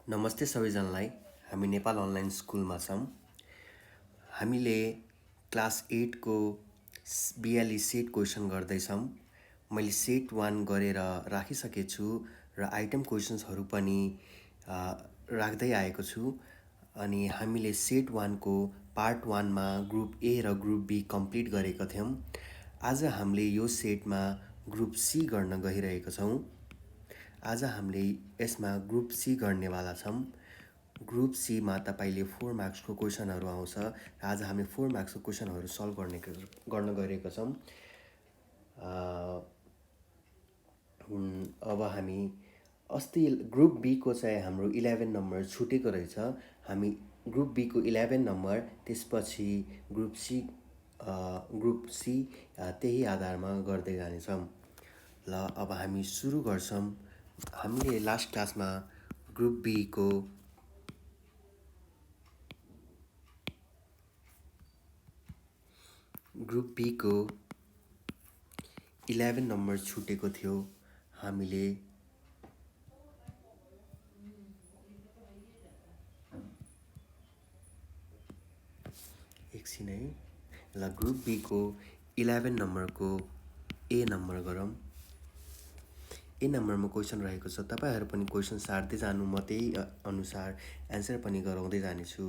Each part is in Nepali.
नमस्ते सबैजनालाई। हामी नेपाल अनलाइन स्कुलमा छौँ। हामीले क्लास 8 को 42 सेट क्वेसन गर्दैछौँ। मैले सेट 1 गरेर राखिसकेछु र आइटम क्वेसन्सहरू पनि राख्दै आएको छु। अनि हामीले सेट 1 को पार्ट 1 मा ग्रुप ए र ग्रुप बी कम्प्लिट गरेका थियौँ। आज हामीले यो सेटमा ग्रुप सी गर्न गइरहेका छौँ। आज हामीले यसमा ग्रुप सी गर्नेवाला छौँ। ग्रुप सीमा तपाईले 4 मार्क्सको क्वेसनहरू आउँछ। आज हामी 4 मार्क्सको क्वेसनहरू सल्भ गर्न गइरहेका छौँ। अब हामी अस्ति ग्रुप बी को चाहिँ हाम्रो 11 नम्बर छुटेको रहेछ। हामी ग्रुप बी को 11 नम्बर, त्यसपछि ग्रुप सी त्यही आधारमा गर्दै जानेछौँ। ल अब हामी सुरु गर्छौँ। हामीले लास्ट क्लासमा ग्रुप बी को ग्रुप बी को 11 नम्बर छुटेको थियो। हामीले एकछिन है। ल ग्रुप बी को 11 नम्बरको ए नम्बर गरौँ। ए नम्बरमा क्वेसन रहेको छ। तपाईहरु पनि क्वेसन सार्दै जानु, म त्यही अनुसार एन्सर पनि गराउँदै जानेछु।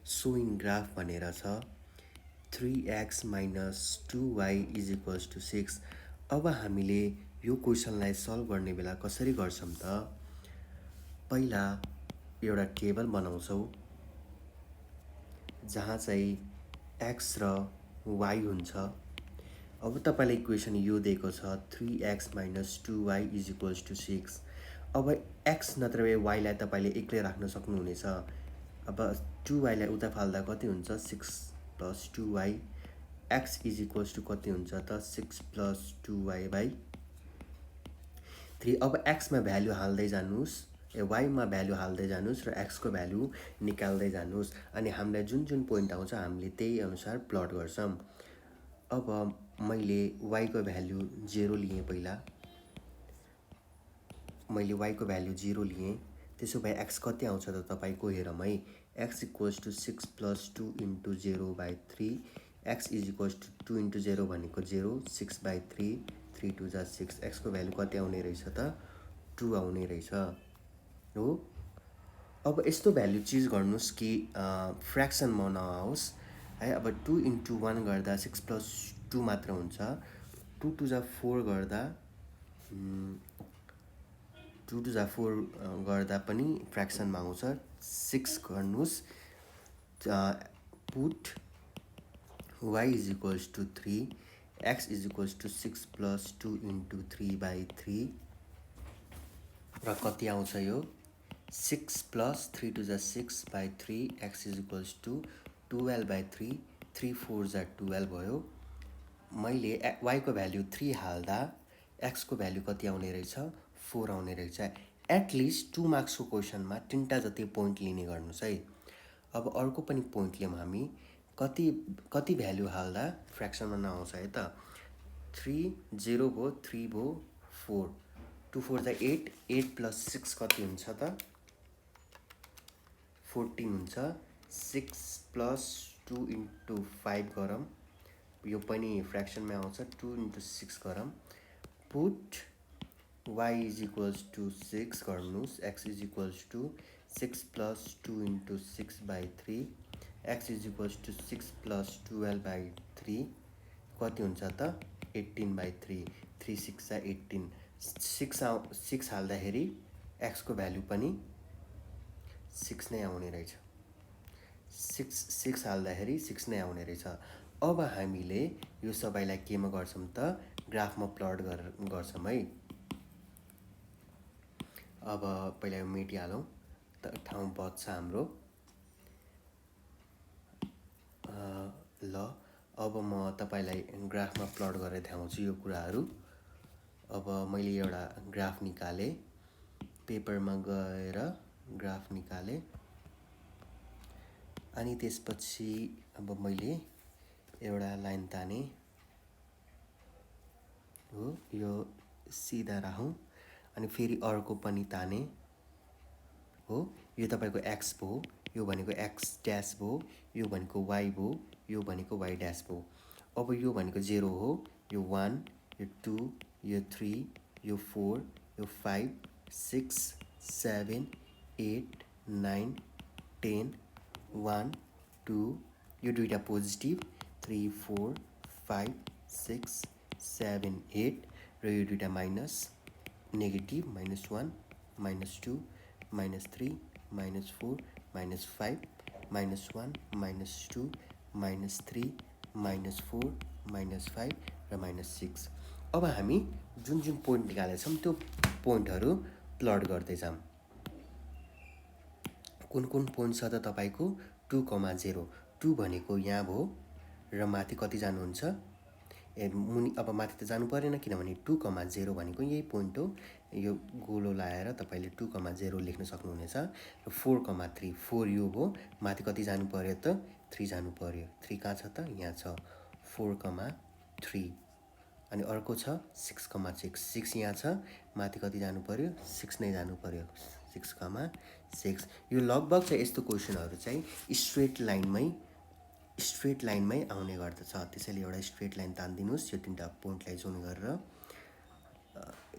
सोइङ ग्राफ भनेर छ 3x - 2y = 6। अब हामीले यो क्वेसनलाई सल्भ गर्ने बेला कसरी गर्छौं त? पहिला एउटा टेबल बनाउँछौं जहाँ चाहिँ x र y हुन्छ। अब तपाईलाई इक्वेसन यो दिएको छ 3x - 2y = 6। अब x नत्र y लाई तपाईले एक्लै राख्न सक्नुहुनेछ। अब 2y लाई उता फाल्दा कति हुन्छ? 6 + 2y। x = कति हुन्छ त? 6 + 2y/3। अब x मा भ्यालु हाल्दै जानुस्, y मा भ्यालु हाल्दै जानुस् र x को भ्यालु निकाल्दै जानुस्। अनि हामीलाई जुन जुन पोइन्ट आउँछ हामीले त्यही अनुसार प्लट गर्छौं। अब मैले y को भ्यालु 0 लिए। पहिला मैले y को भ्यालु 0 लिए। त्यसो भए x कति आउँछ त तपाईको हेरौँ है। x = 6 + 2 * 0/3। x = 2 * 0 भनेको 0, 6/3, 3 × 2 = 6। x को भ्यालु कति आउने रहेछ त? 2 आउने रहेछ हो। अब यस्तो भ्यालु चुज गर्नुस् कि फ्र्याक्सनमा नआओस् है। अब 2 × 1 गर्दा 6 + 2 मात्र हुन्छ। 2 × 2 = 4 गर्दा 2 × 2 = 4 गर्दा पनि फ्र्याक्सनमा आउँछ। 6 गर्नुस्। पुट y = 3, x = 6 + 2 * 3/3 र कति आउँछ यो? 6 + 3 × 2 = 6/3, x = 12/3, 3 × 4 = 12 भयो। मैले y को भ्यालु 3 हाल्दा x को भ्यालु कति आउने रहेछ? 4 आउने रहेछ। एटलिस्ट 2 मार्क्सको क्वेसनमा 3टा जति पोइन्ट लिने गर्नुस् है। अब अर्को पनि पोइन्ट लियौँ हामी। कति भ्यालु हाल्दा फ्र्याक्सनमा नआउँछ है त? 3 0 भयो, 3 भयो, 4, 2 4 = 8, 8 + 6 कति हुन्छ त? 14 हुन्छ। 6 + 2 * 5 गरौँ। यो पनि फ्र्याक्सनमै आउँछ। 2 × 6 गरौँ। पुट y = 6 गर्नुस्। x = 6 + 2 * 6/3, x = 6 + 12/3 कति हुन्छ त? 18/3, 3 × 6 = 18। 6 हाल्दाखेरि x को भ्यालु पनि 6 नै आउने रहेछ। 6 हाल्दाखेरि 6 नै आउने रहेछ। अब हामीले यो सबैलाई केमा गर्छौं त? ग्राफमा प्लट गर्छौं है। अब पहिला यो मेटिहालौँ त ठाउँ बच्छ हाम्रो। ल अब म तपाईलाई ग्राफमा प्लट गरेर देखाउँछु यो कुराहरू। अब मैले एउटा ग्राफ निकाले, पेपरमा गएर ग्राफ निकाले। अनि त्यसपछि अब मैले एउटा लाइन ताने हो। यो सिधा राखौँ। अनि फेरि अर्को पनि ताने। हो, यो तपाईको x भयो, यो भनेको x ड्यास भयो, यो भनेको y भयो, यो भनेको y ड्यास भयो। अब यो भनेको 0 हो, यो 1, यो 2, यो 3, यो 4, यो 5, 6, 7, 8, 9, 10, 1, 2, यो दुईटा पोजिटिभ, 3, 4, 5, 6, 7, 8 र यो दुईटा माइनस नेगेटिभ -1, -2, -3, -4, -5, -1, -2, -3, -4, -5 र -6। अब हामी जुन जुन पोइन्ट निकालेछौँ त्यो पोइन्टहरू प्लट गर्दै जाऊँ। कुन कुन पोइन्ट छ त तपाईको 2,0, 2 भनेको यहाँ भयो र माथि कति जानुहुन्छ, मुनि अब माथि त जानु परेन किनभने 2,0 भनेको यही पोइन्ट हो। यो गोलो लाएर तपाईले 2,0 लेख्न सक्नुहुनेछ र 4,3, 4 यो हो, माथि कति जानु पर्यो त 3 जानु पर्यो। 3 कहाँ छ त यहाँ छ, 4,3 अनि अर्को छ 6,6, 6 यहाँ छ, माथि कति जानु पर्यो 6 नै जानु पर्यो, 6,6। यो लगभग चाहिँ यस्तो क्वेसनहरु चाहिँ स्ट्रेट लाइनमै आउने गर्दछ। त्यसैले एउटा स्ट्रेट लाइन तान्दिनुस्, यो तीनटा पोइन्टलाई जोइन गरेर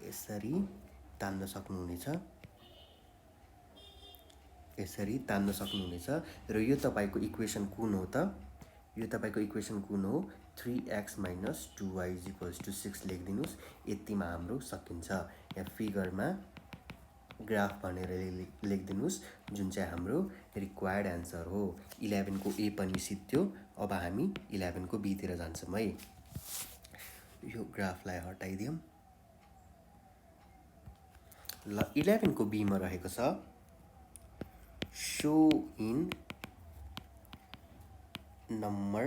यसरी तान्न सक्नुहुनेछ, यसरी तान्न सक्नुहुनेछ। र यो तपाईको इक्वेसन कुन हो त, यो तपाईको इक्वेसन कुन हो, 3x - 2y = 6 लेखिदिनुस्। यतिमा हाम्रो सकिन्छ। यहाँ फिगरमा ग्राफ भनेर लेखिदिनुस्, जुन चाहिँ हाम्रो रिक्वायर्ड एन्सर हो। 11 को ए पनि सिद्ध्यो। अब हामी 11 को बी तिर जान्छौँ है। यो ग्राफलाई हटाइदियौँ। ल 11 को बी मा रहेको छ शो इन नम्बर,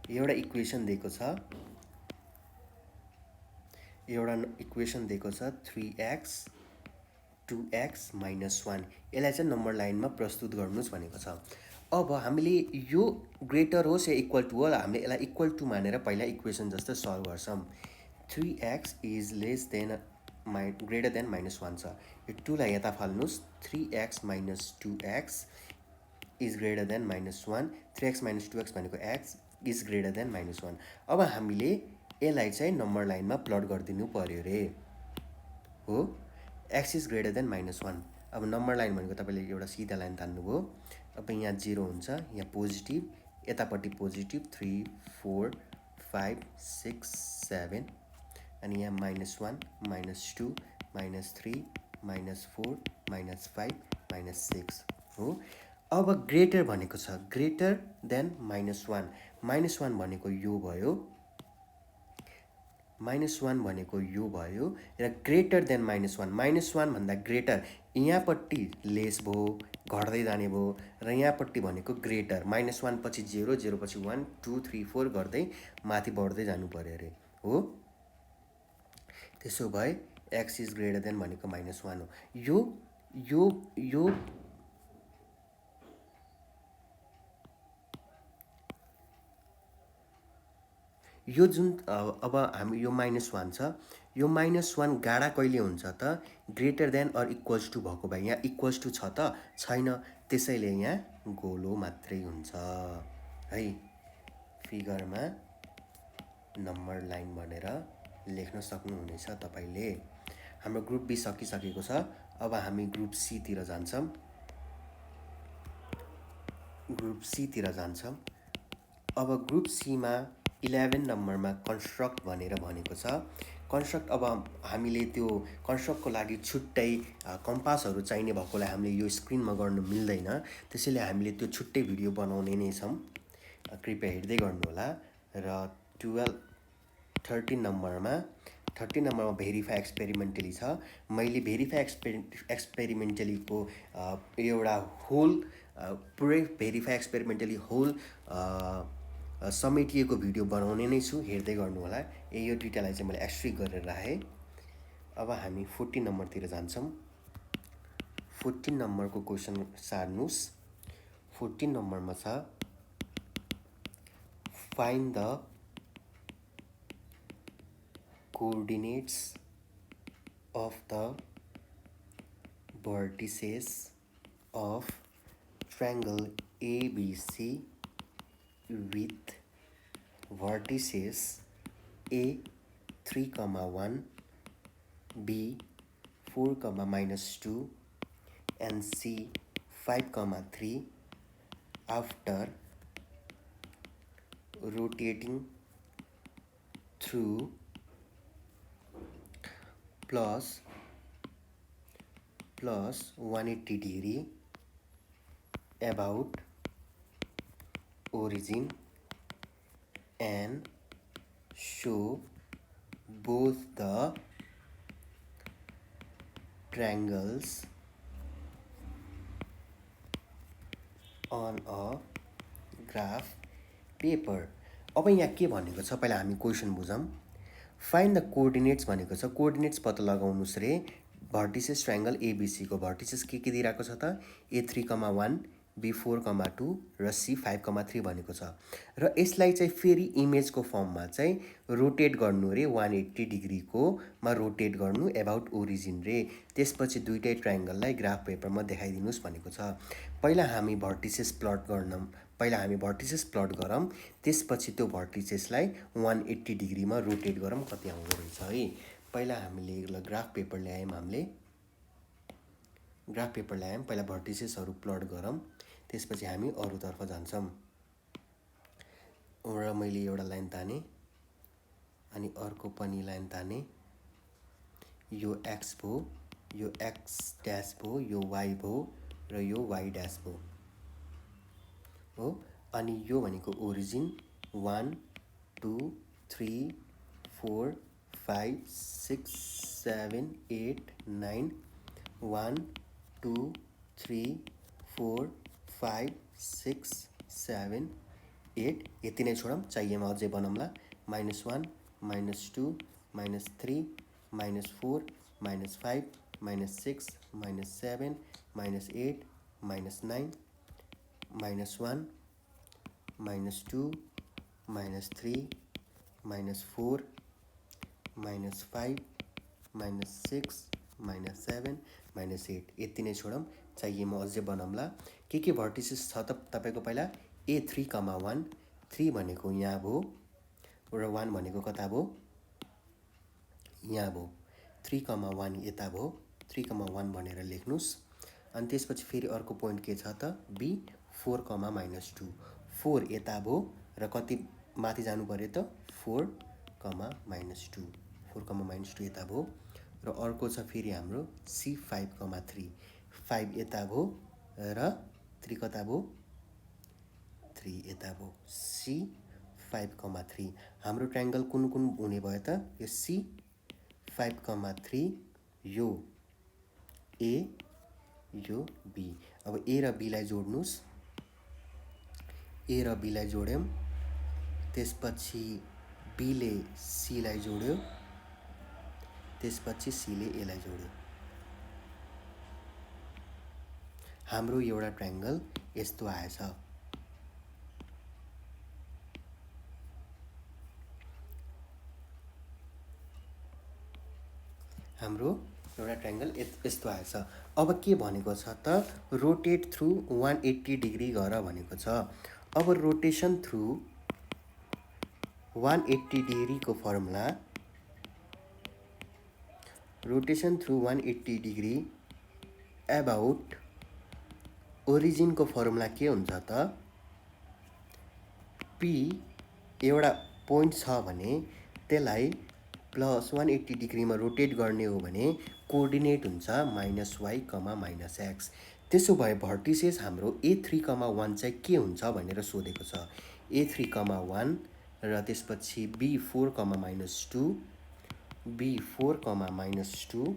एउटा इक्वेसन दिएको छ, एउटा इक्वेसन दिएको छ 3x 2x - 1। यसलाई चाहिँ नम्बर लाइनमा प्रस्तुत गर्नुस् भनेको छ। अब हामीले यो ग्रेटर होस् या इक्वल टु हो, हामीले यसलाई इक्वल टु मानेर पहिला इक्वेसन जस्तो सल्भ गर्छौं। 3x is less than greater than -1 छ। यो 2 लाई यता फाल्नुस्, 3x - 2x is greater than -1, 3x - 2x भनेको x इज ग्रेटर देन -1। अब हामीले यसलाई चाहिँ नम्बर लाइनमा प्लट गरिदिनु पर्यो रे हो, x इज ग्रेटर देन -1। अब नम्बर लाइन भनेको तपाईले एउटा सिधा लाइन तान्नुभयो। अब यहाँ 0 हुन्छ, यहाँ पोजिटिभ, यतापट्टि पोजिटिभ 3, 4, 5, 6, 7 अनि यहाँ -1, -2, -3, -4, -5, -6 हो। अब ग्रेटर भनेको छ, ग्रेटर देन -1, -1 भनेको यो भयो, -1 भनेको यो भयो र ग्रेटर देन -1, -1 भन्दा ग्रेटर, यहाँपट्टि लेस भयो, घट्दै जाने भयो र यहाँपट्टि भनेको ग्रेटर, -1 पछि 0, 0 पछि 1, 2, 3, 4 गर्दै माथि बढ्दै जानु पर्यो रे हो। त्यसो भए x इज ग्रेटर देन भनेको -1 हो। यो जुन अब हामी यो -1 छ, यो -1 गाडा कहिले हुन्छ त, greater than or equals to भएको भए। यहाँ इक्वल्स टु छ त छैन, त्यसैले यहाँ गोलो मात्रै हुन्छ है। फिगरमा नम्बर लाइन भनेर लेख्न सक्नुहुनेछ तपाईले। हाम्रो ग्रुप बी सकिसकेको छ। अब हामी ग्रुप सी तिर जान्छौं। ग्रुप सी तिर जान्छौं। अब ग्रुप सी मा 11 नम्बरमा कन्स्ट्रक्ट भनेर भनेको छ। कन्स्ट्रक्ट, अब हामीले त्यो कन्स्ट्रक्टको लागि छुट्टै कम्पासहरू चाहिने भएकोलाई हामीले यो स्क्रिनमा गर्न मिल्दैन, त्यसैले हामीले त्यो छुट्टै भिडियो बनाउने नै छौं, कृपया हेर्दै गर्नुहोला। र 13 नम्बरमा भेरिफाई एक्सपेरिमेन्टली छ। मैले भेरिफाई एक्सपेरिमेन्टलीको एउटा होल पुरै भेरिफाई एक्सपेरिमेन्टली होल समेटिएको भिडियो बनाउने नै छु, हेर्दै गर्नुहोला। यो दुईटालाई चाहिँ मैले एस्ट्रिक गरेर राखेँ। अब हामी 14 नम्बरतिर जान्छौं। 14 नम्बरको क्वेसन सार्नुस्। 14 नम्बरमा छ find the coordinates of the vertices of triangle ABC with vertices A 3, 1, B 4, -2 and C 5, 3 after rotating through plus 180 degree about origin and show both the triangles on a graph paper. अब यहाँ के भनेको छ पहिला हामी क्वेसन बुझौँ. फाइन्ड द कोअर्डिनेट्स भनेको छ. कोअर्डिनेट्स पत्ता लगाउनुस् रे भर्टिसेस ट्रायंगल एबीसी को भर्टिसेस के दिइराको छ त ए 3, 1 बी 4, 2 र सी 5, 3 भनेको छ. र यसलाई चाहिँ फेरि इमेजको फर्ममा चाहिँ रोटेट गर्नु रे 180 डिग्रीको मा रोटेट गर्नु एबाउट ओरिजिन रे. त्यसपछि दुईटै ट्रायंगललाई ग्राफ पेपरमा देखाइदिनुस् भनेको छ. पहिला हामी भर्टिसेस प्लट गरौँ. त्यसपछि त्यो भर्टिसेसलाई 180 डिग्रीमा रोटेट गरौँ कति आउँदो रहेछ है. पहिला हामीले ग्राफ पेपर ल्यायौँ. पहिला भर्टिसेसहरू प्लट गरौँ. त्यसपछि हामी अरूतर्फ जान्छौँ. र मैले एउटा लाइन ताने अनि अर्को पनि लाइन ताने. यो एक्स भयो, यो एक्स ड्यास भयो, यो वाई भयो र यो वाई ड्यास भयो हो. अनि यो भनेको ओरिजिन 1 2 3 4 5 6 7 8 9 1 2 3 4 5 6 7 8 यति नै छोडौँ. चाहिएमा अझै बनाउँला. -1 -2 -3 -4 -5 -6 -7 -8 -9 -1 -2 -3 -4 -5 -6 -7 -8 यति नै छोडौँ. चाहिएमा अझै बनाउँला. के भर्टिसेस छ त तपाईको पहिला ए 3, 1 3 भनेको यहाँ भयो र 1 भनेको कता भयो यहाँ भयो. 3, 1 यता भयो. 3, 1 भनेर लेख्नुस्. अनि त्यसपछि फेरि अर्को पोइन्ट के छ त बी 4, -2 4 यता भयो र कति माथि जानु पर्यो त 4, -2 4, -2 यता भयो. र अर्को छ फेरि हाम्रो सी 5, 3 यता भयो र 3 कता भयो 3 यता भयो. सी 5, 3 हाम्रो ट्रायंगल कुन हुने भयो त यो सी 5, 3 यो ए यो बी. अब ए र बी लाई जोड्नुस्. ए र बी लाई जोड्यौं. त्यसपछि बी ले सी लाई जोड्यो. त्यसपछि सी ले ए लाई जोड्यो. हाम्रो एउटा ट्रायंगल यस्तो आएछ. हाम्रो एउटा ट्रायंगल यस्तो आएछ. अब के भनेको छ त रोटेट थ्रू 180 डिग्री गर भनेको छ. अब रोटेशन थ्रू 180 डिग्री को formula rotation through 180 degree about origin को फर्मुला के हुन्छ त पी एउटा पोइन्ट छ भने त्यसलाई प्लस 180 डिग्री में रोटेट गर्ने हो भने कोअर्डिनेट हुन्छ -y, -x. त्यसो भए भर्टिसेस हाम्रो ए 3, 1 चाहिँ के हुन्छ भनेर सोधेको छ. ए 3, 1 र त्यसपछि बी 4, -2 बी 4, -2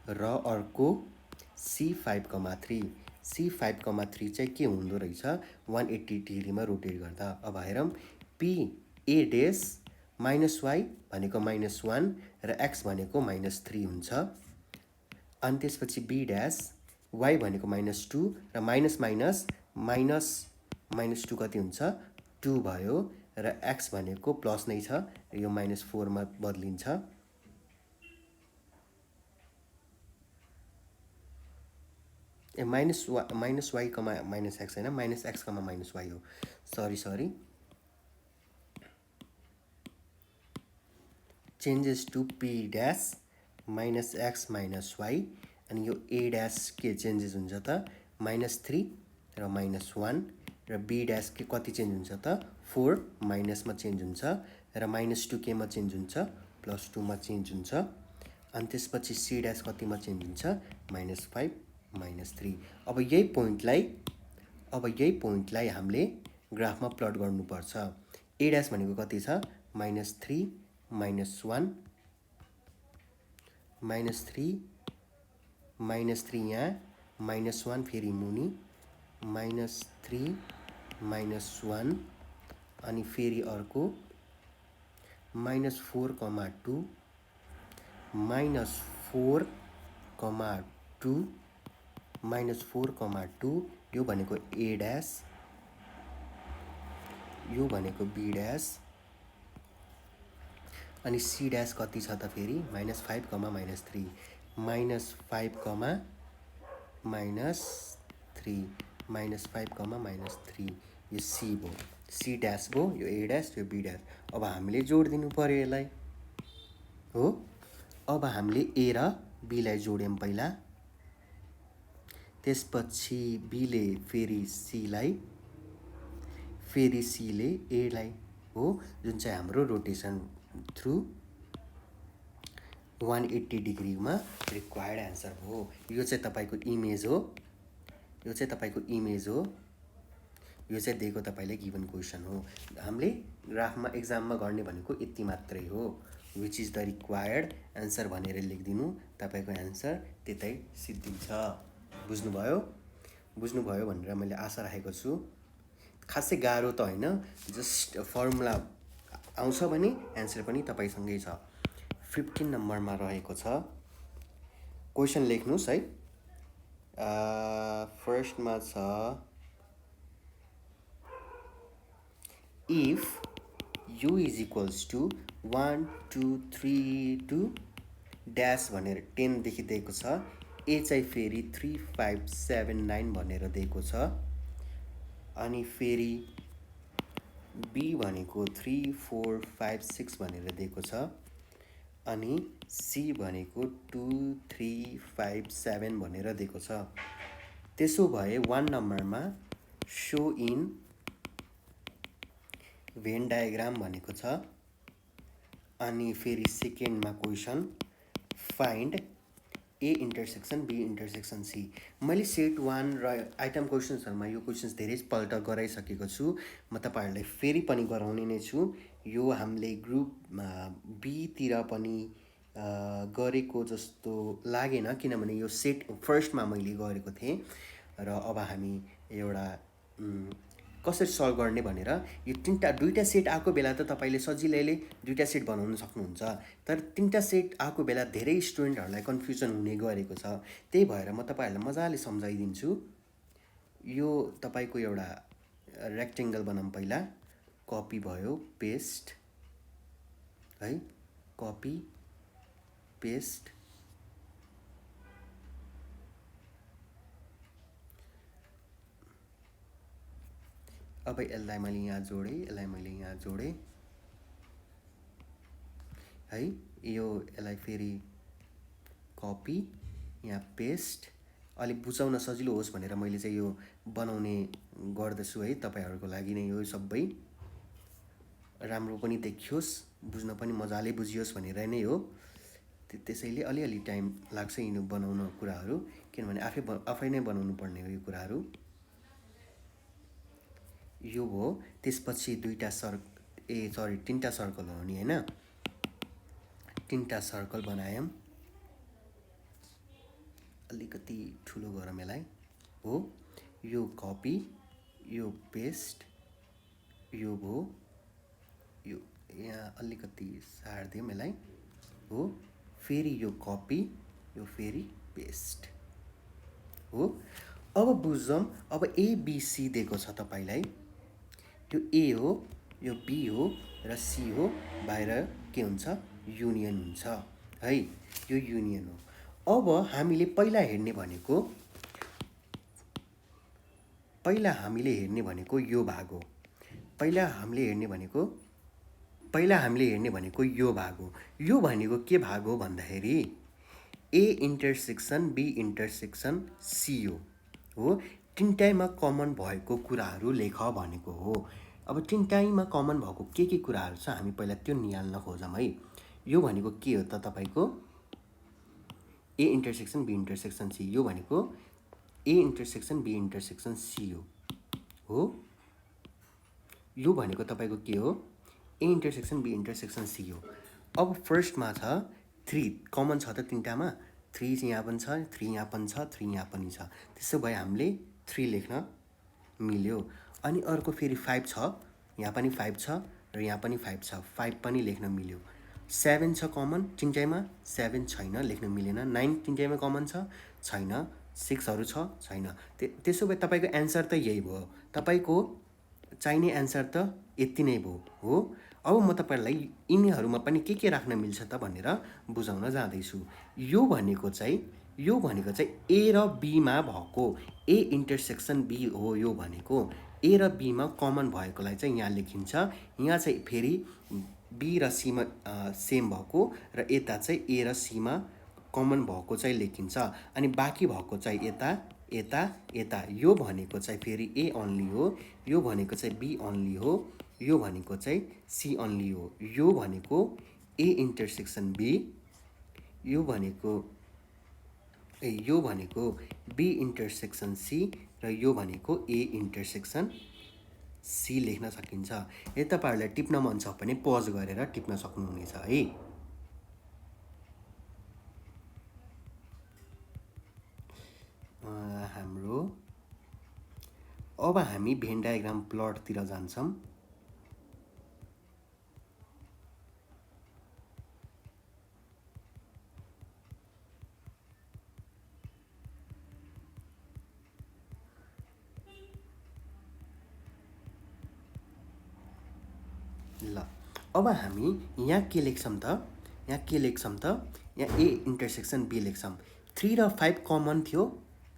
र अर्को सी 5, 3 चाहिँ के हुँदो रहेछ 180 डिग्री में रोटेट गर्दा. अब हेरौँ पी ए डेस -y भनेको -1 र x भनेको -3 हुन्छ. अनि त्यसपछि बी ड्यास y भनेको -2 र -2 कति हुन्छ 2 भयो र x भनेको प्लस नै छ. यो -4 मा बदलिन्छ. Minus y comma minus x होइन, minus x comma minus y हो। सरी changes to p dash minus x minus y. अनि यो ए ड्यास के चेन्जेस हुन्छ त -3 र -1 र बी ड्यास के कति चेन्ज हुन्छ त 4 माइनसमा चेन्ज हुन्छ र -2 केमा चेन्ज हुन्छ +2 मा चेन्ज हुन्छ। अनि त्यसपछि सी ड्यास कतिमा चेन्ज हुन्छ -5 -3। अब यही पोइन्टलाई हामीले ग्राफमा प्लट गर्नुपर्छ। ए ड्यास भनेको कति छ -3 -1 -3 यहाँ -1 फेरि मुनि -3 -1 अनि फेरि अर्को -4, -2 -4, -2 यो भनेको ए ड्यास, यो भनेको बी ड्यास अनि सी ड्यास कति छ त फेरि -5, -3 -5, -3 यो सी भयो, सी ड्यास भयो, यो ए ड्यास, यो बी ड्यास। अब हामीले जोड दिनु पर्यो यसलाई हो। अब हामीले ए र बीलाई जोड्यौँ पहिला, त्यसपछि बीले फेरि सीलाई, फेरि सीले एलाई हो, जुन चाहिँ हाम्रो रोटेसन थ्रु 180 डिग्रीमा रिक्वायर्ड एन्सर हो। यो चाहिँ तपाईँको इमेज हो, यो चाहिँ तपाईँको इमेज हो, यो चाहिँ दिएको तपाईँले गिभन क्वेसन हो। हामीले ग्राफमा एक्जाममा गर्ने भनेको यति मात्रै हो। Which is the required answer भनेर लेखिदिनु, तपाईँको एन्सर त्यतै सिद्धिन्छ। बुझ्नुभयो भनेर मैले आशा राखेको छु। खासै गाह्रो त होइन, जस्ट फर्मुला आउँछ भने एन्सर पनि तपाईँसँगै छ। 15 नम्बरमा रहेको छ क्वेसन, लेख्नुहोस् है। फर्स्टमा छ if u is equals to 1 2 3 2 dash भनेर 10 देखि दिएको छ। ए चाहिँ फेरि 3 5 7 9 भनेर दिएको छ। अनि फेरि बी भनेको 3 4 5 6 भनेर दिएको छ। अनि सी भनेको 2 3 5 7 भनेर दिएको छ। त्यसो भए 1 नम्बरमा सो इन भेन डायग्राम भनेको छ। अनि फेरि सेकेन्डमा question find A intersection B intersection C. मैले सेट 1 र आइटम क्वेसन्सहरूमा यो क्वेसन्स धेरैपल्ट गराइसकेको छु, म तपाईँहरूलाई फेरि पनि गराउने नै छु। यो हामीले ग्रुप बीतिर पनि गरेको जस्तो लागेन, किनभने यो सेट फर्स्टमा मैले गरेको थिएँ र अब हामी एउटा कसरी सल्भ गर्ने भनेर यो दुईटा सेट आएको बेला त तपाईँले सजिलैले दुईटा सेट बनाउन सक्नुहुन्छ, तर तीनटा सेट आएको बेला धेरै स्टुडेन्टहरूलाई कन्फ्युजन हुने गरेको छ। त्यही भएर म तपाईँहरूलाई मजाले सम्झाइदिन्छु। यो तपाईँको एउटा रेक्टेङ्गल बनाऊँ पहिला, कपी भयो पेस्ट है, कपी पेस्ट। अब यसलाई मैले यहाँ जोडेँ, यसलाई मैले यहाँ जोडेँ है। यसलाई फेरि कपी यहाँ पेस्ट। अलिक बुझाउन सजिलो होस् भनेर मैले चाहिँ यो बनाउने गर्दछु है, तपाईँहरूको लागि नै यो सबै राम्रो पनि देखियोस्, बुझ्न पनि मजाले बुझियोस् भनेर नै हो। त्यसैले अलिअलि टाइम लाग्छ यिनीहरू बनाउन कुराहरू, किनभने आफै नै बनाउनु पर्ने हो यो कुराहरू। यो हो। त्यसपछि तीनटा सर्कल हो नि हैन, तीनटा सर्कल बनायौँ। अलिकति ठुलो गरौँ यसलाई हो। यो कपी, यो पेस्ट, यो भयो, यो यहाँ अलिकति सार्दियौँ यसलाई हो। फेरि यो कपी, यो फेरि पेस्ट हो। अब बुझौँ, अब एबिसी दिएको छ तपाईँलाई। यो ए हो, यो बी हो र सी हो। बाहिर के हुन्छ युनियन हुन्छ है, यो युनियन हो। अब हामीले पहिला हेर्ने भनेको पहिला हामीले हेर्ने भनेको यो भाग हो। पहिला हामीले हेर्ने भनेको यो भाग हो। यो भनेको के भाग हो भन्दाखेरि A intersection B intersection C हो। तिनटैमा कमन भएको कुराहरू लेख भनेको हो। अब तिनटैमा कमन भएको के कुराहरू छ हामी पहिला त्यो निहाल्न खोजौँ है। यो भनेको के हो त तपाईको A intersection B intersection C. यो भनेको A intersection B intersection C हो। यो भनेको तपाईको के हो A intersection B intersection C हो। अब फर्स्टमा छ 3 कमन छ त तिनटामा 3 यहाँ पनि छ 3 यहाँ पनि छ 3 यहाँ पनि छ। त्यसो भए हामीले 3 लेख्न मिल्यो। अनि अर्को फेरि 5 छ यहाँ पनि 5 छ र यहाँ पनि 5 छ 5 पनि लेख्न मिल्यो। 7 छ कमन तिनटैमा 7 छैन लेख्न मिलेन। 9 तिनटैमा कमन छ छैन। 6 हरू छ छैन। त्यसो भए तपाईको एन्सर त यही भयो। तपाईको चाहिने एन्सर त यति नै भयो हो। अब म तपाईलाई यिनीहरुमा पनि के राख्न मिल्छ त भनेर बुझाउन जाँदैछु। यो भनेको चाहिँ ए र बी मा भएको ए इन्टरसेक्सन बी हो। यो भनेको ए र बी मा कमन भएकोलाई चाहिँ यहाँ लेखिन्छ। यहाँ चाहिँ फेरि बी र सी मा सेम भएको र यता चाहिँ ए र सी मा कमन भएको चाहिँ लेखिन्छ। अनि बाँकी भएको चाहिँ यता यो भनेको चाहिँ फेरि ए अन्ली हो। यो भनेको चाहिँ बी अन्ली हो। यो भनेको चाहिँ सी अन्ली हो। यो भनेको ए इन्टरसेक्सन बी। यो भनेको बी इन्टरसेक्सन सी र यो भनेको ए इन्टरसेक्सन सी लेख्न सकिन्छ। यदि तपाईहरुलाई टिप्न मन छ भने पज गरेर टिप्न सक्नुहुनेछ है। अब हामी भेन डायग्राम प्लटतिर जान्छौं। ल अब हामी यहाँ के लेख्छौं त यहाँ ए इन्टरसेक्सन बी लेख्छौं। 3 र 5 कमन थियो।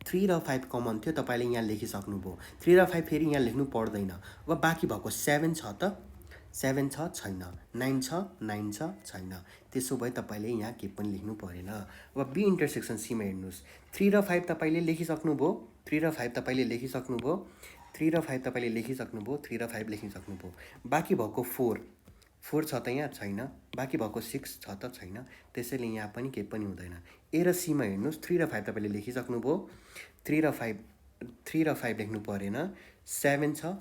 3 र 5 कमन थियो तपाईले यहाँ लेखिसक्नुभयो। 3 र 5 फेरि यहाँ लेख्नु पर्दैन। अब बाँकी भएको 7 छ त 7 छ छैन। 9 छ 9 छ छैन। त्यसो भए तपाईले यहाँ के पनि लेख्नु परेन। अब बी इन्टरसेक्सन सी मा हेर्नुस्। 3 र 5 तपाईले लेखिसक्नुभयो। 3 र 5 तपाईले लेखिसक्नुभयो। 3 र 5 तपाईले लेखिसक्नुभयो। 3 र 5 लेखिसक्नुभयो। बाँकी भएको 4 छ त यहाँ छैन। बाँकी भएको 6 छ त छैन। त्यसैले यहाँ पनि के पनि हुँदैन। ए र सी मा हेर्नुस्। 3 र 5 तपाईले लेखिसक्नुभयो। 3 र 5 लेख्नु परेन। 7 छ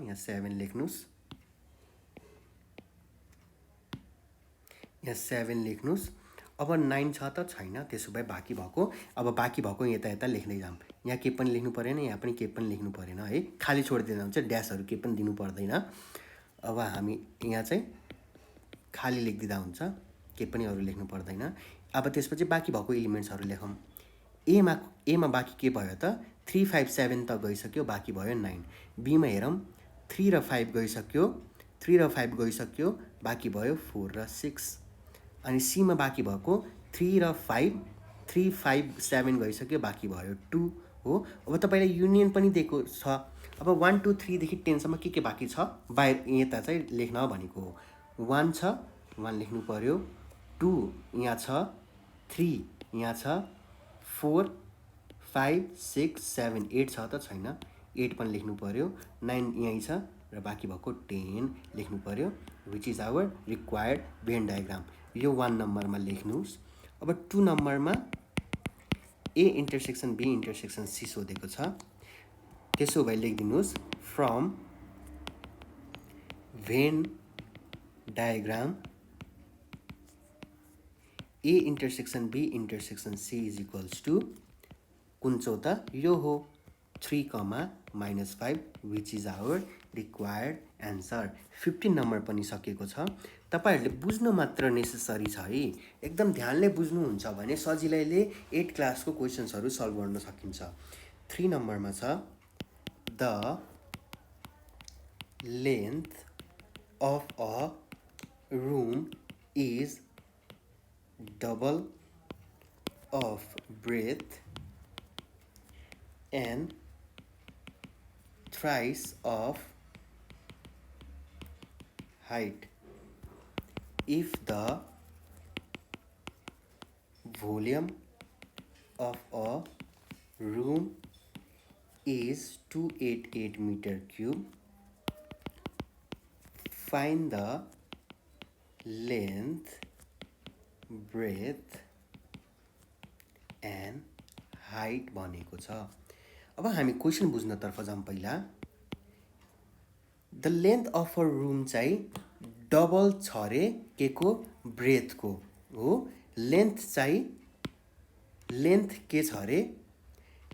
यहाँ 7 लेख्नुस्। यहाँ 7 लेख्नुस्। अब 9 छ त छैन। त्यसो भए बाँकी भएको यता लेख्दै जाम। यहाँ के पनि लेख्नु परेन। यहाँ पनि के पनि लेख्नु परेन है। खाली छोडिदिँदा हुन्छ। ड्यासहरु के पनि दिनु पर्दैन। अब हामी यहाँ चाहिँ खाली लेखिदिँदा हुन्छ। के पनि अरु लेख्नु पर्दैन। अब त्यसपछि बाँकी भएको एलिमेन्ट्सहरु लेखौं। ए मा बाँकी के भयो त 3 5 7 त गइसक्यो। बाँकी भयो 9। बी मा हेरौं 3 र 5 गइसक्यो। 3 र 5 गइसक्यो। बाँकी भयो 4 र 6। अनि सी मा बाँकी भएको 3 र 5 3 5 7 गइसक्यो। बाँकी भयो 2 हो। अब तपाईलाई युनियन पनि दिएको छ। अब 1 2 3 देखि 10 सम्म के बाँकी छ बाहिर यता चाहिँ लेख्न भनेको हो। 1 छ 1 लेख्नु पर्यो। 2 यहाँ छ। 3 यहाँ छ। 4 5 6 7 8 छ त छैन। 8 पनि लेख्नु पर्यो। 9 यही छ र बाँकी भएको 10 लेख्नु पर्यो। which is our required Venn diagram। यो 1 नम्बरमा लेख्नुस्। अब 2 नम्बरमा A intersection B intersection C सोधेको छ। त्यसो भए लेखिदिनुस् from Venn diagram A intersection B intersection C is equals to कुन चाहिँ त यो हो 3, -5 which is our required answer। 15 number पनि सकेको छ। तपाईहरुले बुझ्नु मात्र नेसेसरी छ है। एकदम ध्यानले बुझ्नुहुन्छ भने सजिलैले 8 क्लासको क्वेशन्सहरु सल्भ गर्न सकिन्छ। 3 नम्बरमा छ the length of a room is double of breadth and thrice of height if the volume of a room is 288 meter cube. Find the length, breadth and height भनेको छ। अब हामी क्वेसन बुझ्नतर्फ जाउँ पहिला। The length of a room चाहिँ डबल छ रे के को ब्रेथको हो। लेन्थ के छ रे,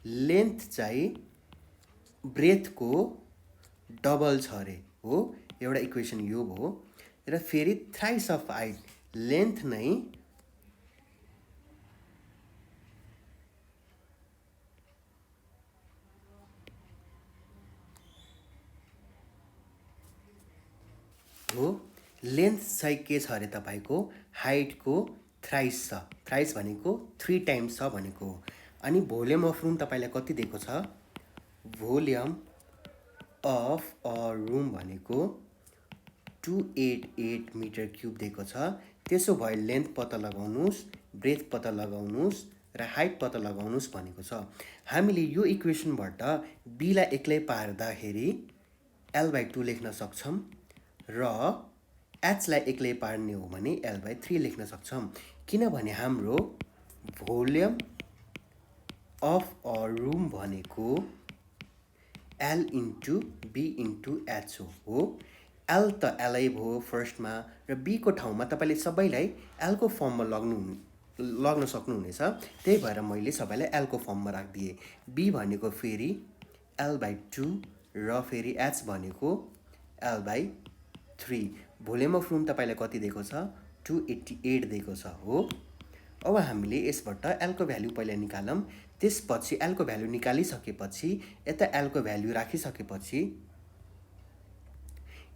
लेन्थ चाहिँ ब्रेथको डबल छ रे हो। एउटा इक्वेसन यो हो। र फेरि थ्राइस अफ हाइट, लेन्थ नै हो। लेन्थ चाहिँ के छ अरे तपाईको हाइटको थ्राइस छ। थ्राइस भनेको 3 टाइम्स छ भनेको हो। अनि भोल्युम अफ रुम तपाईलाई कति दिएको छ, भोल्युम अफ अ रुम भनेको 288 मिटर क्युब दिएको छ। त्यसो भए लेन्थ पत्ता लगाउनुस्, ब्रेथ पत्ता लगाउनुस् र हाइट पत्ता लगाउनुस् भनेको छ। हामीले यो इक्वेसनबाट b लाई एक्लै पार्दाखेरि l/2 लेख्न सक्छौं र h लाई एक्लै पार्ने हो भने l/3 लेख्न सक्छौं। किनभने हाम्रो भोल्युम अफ अ रुम भनेको l into b into h हो। l त l भयो फर्स्टमा र b को ठाउँमा तपाईले सबैलाई l को फर्ममा लग्न सक्नुहुनेछ। त्यही भएर मैले सबैलाई l को फर्ममा राखिदिए। b भनेको फेरि l/2 र फेरि h भनेको l/3। भोल्युम अफ रुम तपाईलाई कति दिएको छ, 288 दिएको छ हो। अब हामीले यसबाट l को भ्यालु पहिला निकालौं। त्यसपछि l को भ्यालु निकालिसकेपछि यता l को भ्यालु राखिसकेपछि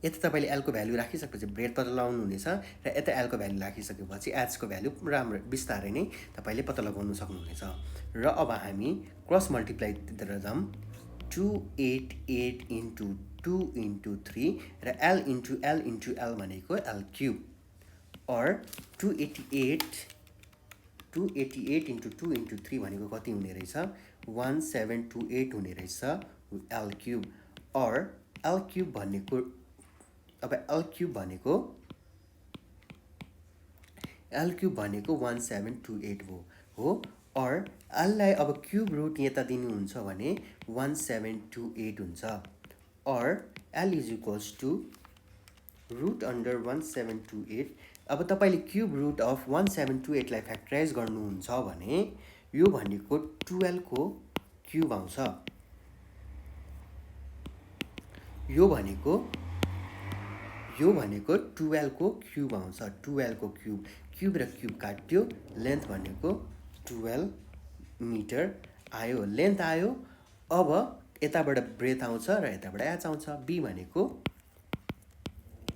यता तपाईले l को भ्यालु राखिसकेपछि ब्रेथ पत्ता लगाउनु हुनेछ र यता l को भ्यालु राखिसकेपछि h को भ्यालु राम्रो बिस्तारै नै तपाईले पत्ता लगाउन सक्नुहुनेछ। र अब हामी क्रस मल्टिप्लाई तिर जाम। 288 इन्टु 2 इन्टु 3 र l into l into l भनेको l क्युब और 288 इन्टु 2 इन्टु 3 भनेको कति हुने रहेछ, 1728 हुने रहेछ l क्युब। और l क्युब भनेको अब l क्युब भनेको 1728 हो। और l लाई अब क्युब रुट यता दिनुहुन्छ भने 1728 हुन्छ। और l is equals to root under 1728। अब तपाईले क्युब रुट अफ 1728 लाई फ्याक्टराइज गर्नुहुन्छ भने यो भनेको 12 को क्युब आउँछ। यो भनेको 12 को क्युब आउँछ। 12 को क्युब र क्युब काट्यो, लेन्थ भनेको 12 मिटर आयो, लेन्थ आयो। अब यताबाट ब्रेथ आउँछ र यताबाट h आउँछ। b भनेको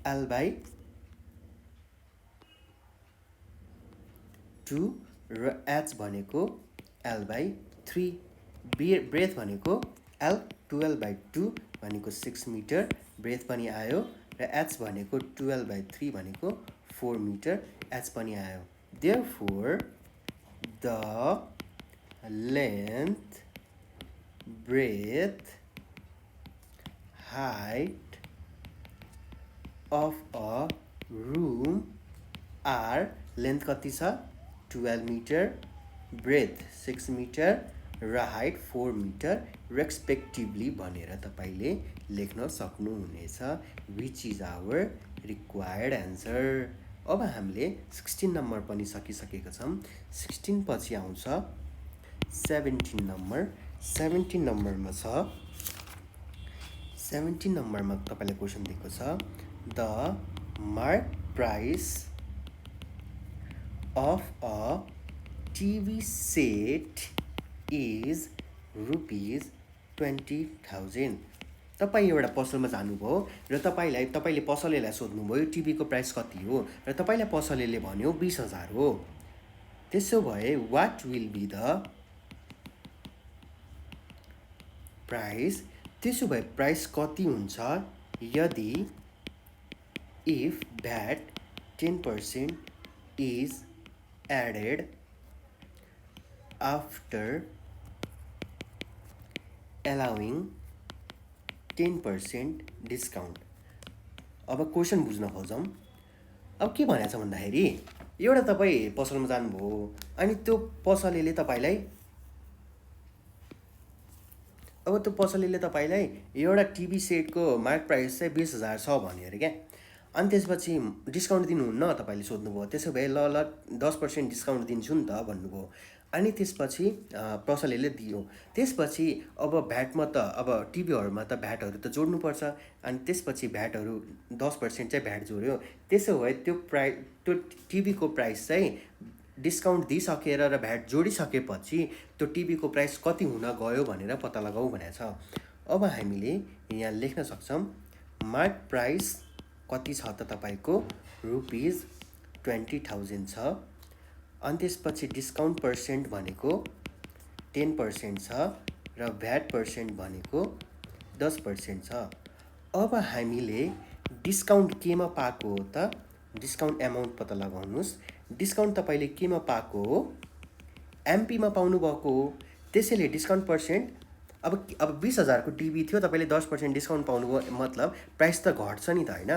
l/2 र h भनेको l/3। ब्रेथ भनेको l 12/2 भनेको 6 मिटर ब्रेथ पनि आयो र h भनेको 12/3 भनेको 4 मिटर h पनि आयो। Therefore the length, breadth, height of a room are, length कति छ 12 मिटर, breadth 6 मिटर र height 4 मिटर रेस्पेक्टिभली भनेर तपाईले लेख्न सक्नुहुनेछ, which is our required answer। अब हामीले 16 नम्बर पनि सकिसकेका छौं। 16 पछि आउँछ 17 नम्बर। 17 नम्बरमा छ, 17 नम्बरमा तपाईलाई क्वेशन दिएको छ, the mark price of a TV set is ₹20,000। तपाई एउटा पसलमा जानुभयो र तपाईले पसलेलाई सोध्नुभयो टिभीको प्राइस कति हो र तपाईलाई पसलेले भन्यो 20,000 हो। त्यसो भए what will be the price त्यसो भए प्राइस कति हुन्छ यदि if VAT 10% is added after allowing 10% discount. अब क्वेसन बुझ्न खोजौँ। अब के भनेको छ भन्दाखेरि एउटा तपाईँ पसलमा जानुभयो अनि त्यो पसलेले तपाईँलाई एउटा टिभी सेटको मार्क प्राइस चाहिँ 20,000 छ भन्यो अरे क्या। अनि त्यसपछि डिस्काउन्ट दिनुहुन्न तपाईँले सोध्नुभयो। त्यसो भए ल 10% डिस्काउन्ट दिन्छु नि त भन्नुभयो। अनि त्यसपछि पसलेले दियो। त्यसपछि अब भ्याटमा त अब टिभीहरूमा त भ्याटहरू त जोड्नुपर्छ। अनि त्यसपछि भ्याटहरू 10% चाहिँ भ्याट जोड्यो। त्यसो भए त्यो टिभीको प्राइस चाहिँ डिस्काउन्ट दिइसकेर र भ्याट जोडिसकेपछि त्यो टिभीको प्राइस कति हुन गयो भनेर पत्ता लगाऊ भनेको छ। अब हामीले यहाँ लेख्न सक्छौँ मार्क प्राइस कति छ त तपाईँको ₹20,000 छ। अनि त्यसपछि डिस्काउन्ट पर्सेन्ट भनेको 10% छ र भ्याट पर्सेन्ट भनेको 10% छ। अब हामीले डिस्काउन्ट केमा पाएको हो त डिस्काउन्ट एमाउन्ट पत्ता लगाउनुहोस्। डिस्काउन्ट तपाईँले केमा पाएको हो एमपीमा पाउनुभएको हो। त्यसैले डिस्काउन्ट पर्सेन्ट अब 20,000 को टिभी थियो तपाईँले 10% डिस्काउन्ट पाउनुभयो मतलब प्राइस त घट्छ नि त होइन।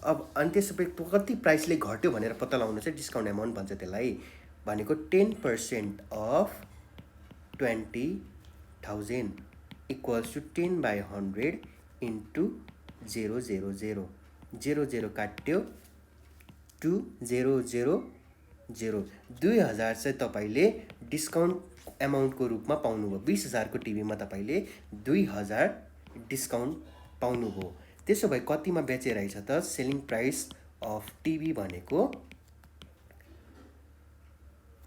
अब अनि त्यसपछि कति प्राइसले घट्यो भनेर पत्ता लगाउनु चाहिँ डिस्काउन्ट एमाउन्ट भन्छ त्यसलाई। भनेको 10% अफ 20,000 इक्वल्स टु 10/100 इन्टु 000 0 काट्यो 2000 2000 चाहिँ तपाईँले डिस्काउन्ट एमाउन्टको रूपमा पाउनुभयो। 20,000 को टिभीमा तपाईँले 2000 डिस्काउन्ट पाउनुभयो। त्यसो भए कतिमा बेचिरहेछ त सेलिङ प्राइस अफ टिभी भनेको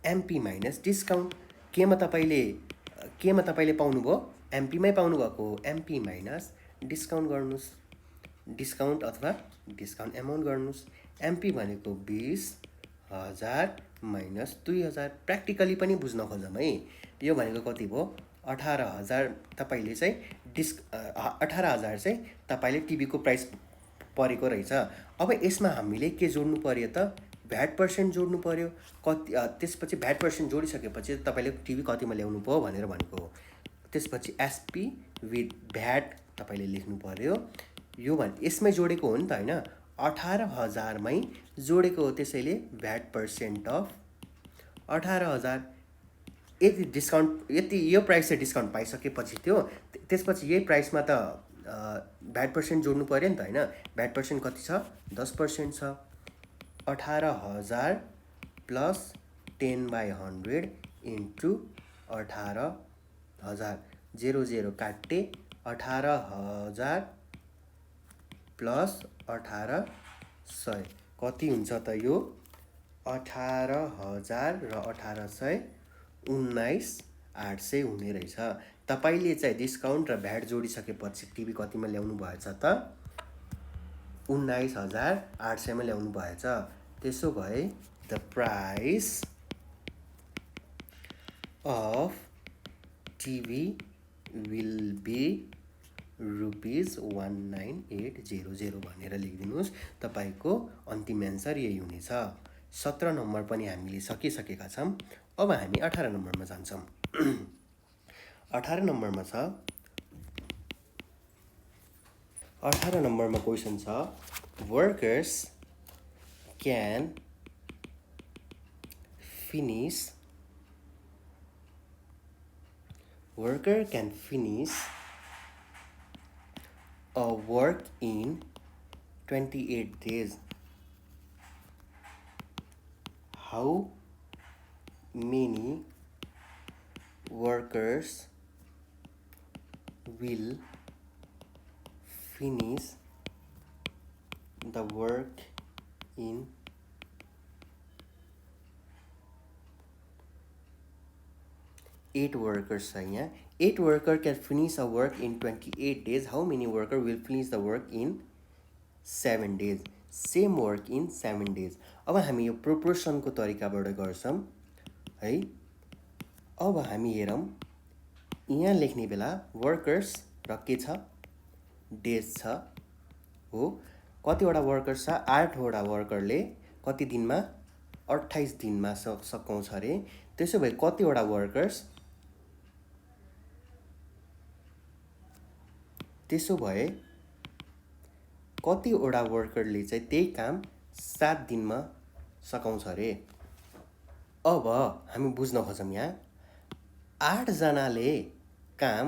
एमपी माइनस डिस्काउन्ट। केमा तपाईँले पाउनुभयो एमपीमै पाउनुभएको हो। एमपी माइनस डिस्काउन्ट गर्नुहोस्। डिस्काउन्ट अथवा डिस्काउन्ट एमाउन्ट गर्नुहोस्। एमपी भनेको 20,000 माइनस 2000। प्र्याक्टिकली पनि बुझ्न खोजौँ है। यो भनेको कति भयो 18,000 तपाईँले चाहिँ 18,000 चाहिँ तपाईँले टिभीको प्राइस परेको रहेछ। अब यसमा हामीले के जोड्नु पर्यो त भ्याट पर्सेन्ट जोड्नु पर्यो। कति त्यसपछि भ्याट पर्सेन्ट जोडिसकेपछि तपाईँले टिभी कतिमा ल्याउनु पर्यो भनेर भनेको हो। त्यसपछि एसपी विथ भ्याट तपाईँले लेख्नु पर्यो। यो यसमै जोडेको हो नि त होइन 18,000 मै जोडेको हो। त्यसैले भ्याट पर्सेन्ट अफ 18,000। यति डिस्काउन्ट यो प्राइस चाहिँ डिस्काउन्ट पाइसकेपछि थियो। त्यसपछि यही प्राइसमा त भ्याट पर्सेन्ट जोड्नु पर्यो नि त होइन। भ्याट पर्सेन्ट कति छ 10% छ। 18,000 प्लस 10/100 इन्टु 18,000 0 काटे 18,000 प्लस 1800 कति हुन्छ त यो 18,000 र 1800 19,800 हुने रहेछ। तपाईँले चाहिँ डिस्काउन्ट र भ्याट जोडिसकेपछि टिभी कतिमा ल्याउनु भएछ त 19,800 मा ल्याउनु भएछ। त्यसो भए the price of TV will be ₹19,800 भनेर लेखिदिनुहोस्। तपाईँको अन्तिम एन्सर यही हुनेछ। 17 नम्बर पनि हामीले सकिसकेका छौँ। अब हामी 18 नम्बरमा जान्छौँ। 18 नम्बरमा छ 18 नम्बरमा क्वेसन छ workers can finish a work in 28 days. How many workers will finish the work in 8 workers are here. 8 worker can finish a work in 28 days. How many worker will finish the work in 7 days? Same work in 7 days. अब हामी यो प्रोपोर्सनको तरिकाबाट गर्छौं है। अब हामी हेरौं यहाँ लेख्ने बेला वर्कर्स र के छ डेज छ हो। कतिवटा वर्कर्स छ 8वटा वर्करले कति दिनमा 28 दिनमा सकाउँछ अरे। त्यसो भए कतिवटा वर्कर्स, त्यसो भए कतिवटा वर्करले चाहिँ त्यही काम 7 दिनमा सकाउँछ अरे। अब हामी बुझ्न खोजौँ यहाँ 8 जनाले काम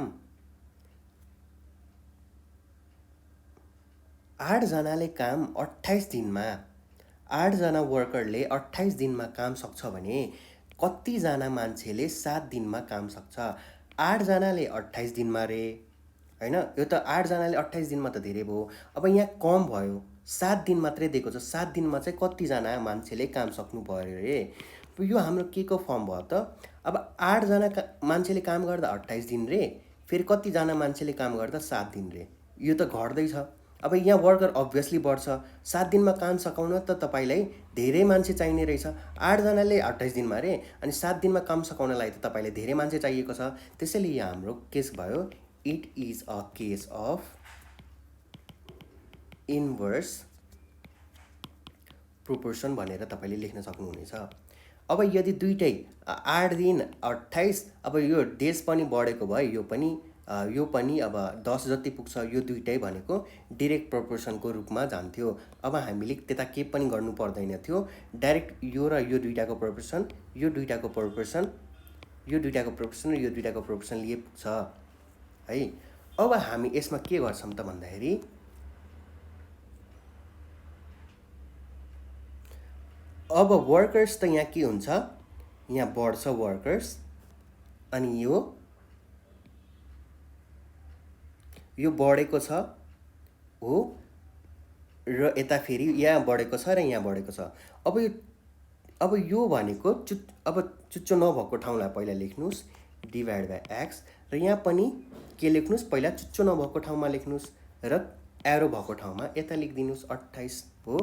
28 दिनमा, 8 जना वर्करले 28 दिनमा काम सक्छ भने कतिजना मान्छेले 7 दिनमा काम सक्छ? 8 जनाले 28 दिनमा रे हैन, यो त 8 जनाले 28 दिनमा त धेरै भयो। अब यहाँ कम भयो, 7 दिन मात्रै दिएको छ। 7 दिनमा चाहिँ कतिजना मान्छेले काम सक्नु पर्यो रे। यो हाम्रो के को फर्म भयो त? अब 8 जना मान्छेले काम गर्दा 28 दिन रे, फेरि कतिजना मान्छेले काम गर्दा 7 दिन रे। यो त घट्दैछ। अब यहाँ वर्कर अभियसली बढ्छ। 7 दिनमा काम सकाउन त तपाईँलाई धेरै मान्छे चाहिने रहेछ। 8 जनाले 28 दिनमा रे अनि 7 दिनमा काम सकाउनलाई त तपाईँलाई धेरै मान्छे चाहिएको छ। त्यसैले यहाँ हाम्रो केस भयो, it is a case of inverse proportion भनेर तपाईँले लेख्न सक्नुहुनेछ। अब यदि दुइटै 8 दिन 28, अब यो डेज पनि बढेको भयो, यो पनि अब 10 जति पुग्छ। यो दुइटै भनेको डिरेक्ट प्रोपोर्सनको रूपमा जान्थ्यो। अब हामीले त्यता के पनि गर्नु पर्दैन थियो, डाइरेक्ट यो र यो दुइटाको प्रोपोर्सन, यो दुइटाको प्रोपोर्सन, यो दुइटाको प्रोपोर्सन र यो दुइटाको प्रोपोर्सन लिए पुग्छ है। अब हामी यसमा के गर्छौँ त भन्दाखेरि अब वर्कर्स त यहाँ के हुन्छ, यहाँ बढ्छ वर्कर्स, अनि यो बढेको छ हो र यता फेरि यहाँ बढेको छ र यहाँ बढेको छ। अब यो भनेको अब चुच्चो नभएको ठाउँलाई पहिला लेख्नुस् डिभाइड बाई एक्स, र यहाँ पनि के लेख्नुस्, पहिला चुच्चो नभएको ठाउँमा लेख्नुस् र एरो भएको ठाउँमा यता लेखिदिनुस् 28 हो।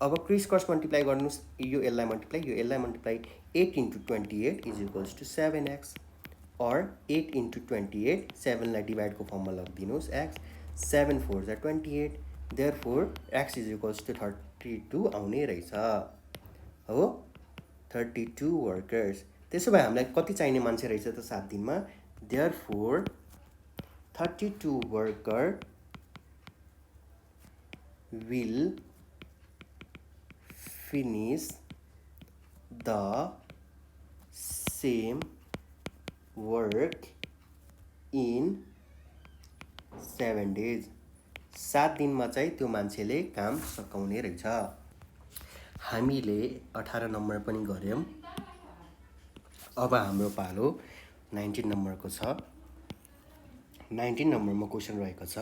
अब क्रिस क्रस मल्टिप्लाई गर्नुस्, यो यसलाई मल्टिप्लाई, यो यसलाई multiply, 8 × 28 is equals to 7x, और 8 × 28 7लाई डिभाइडको फर्ममा लगिदिनुहोस् x, 7 4 जा 28, therefore x is equals to 32 आउने रहेछ हो। 32 वर्कर्स। त्यसो भए हामीलाई कति चाहिने मान्छे रहेछ त 7 दिनमा? Therefore 32 worker will finish the same work in 7 days. 7 दिनमा चाहिँ त्यो मान्छेले काम सकाउने रहेछ। हामीले 18 नम्बर पनि गर्यौं। अब हाम्रो पालो 19 नम्बरको छ। 19 नम्बरमा क्वेसन रहेको छ,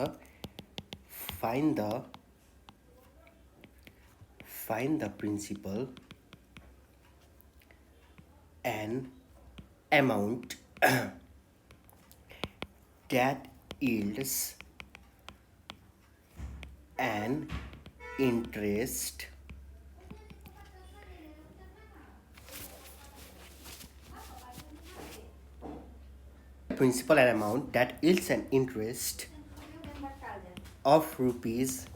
find the principal and amount that yields an interest principal and amount that yields an interest of rupees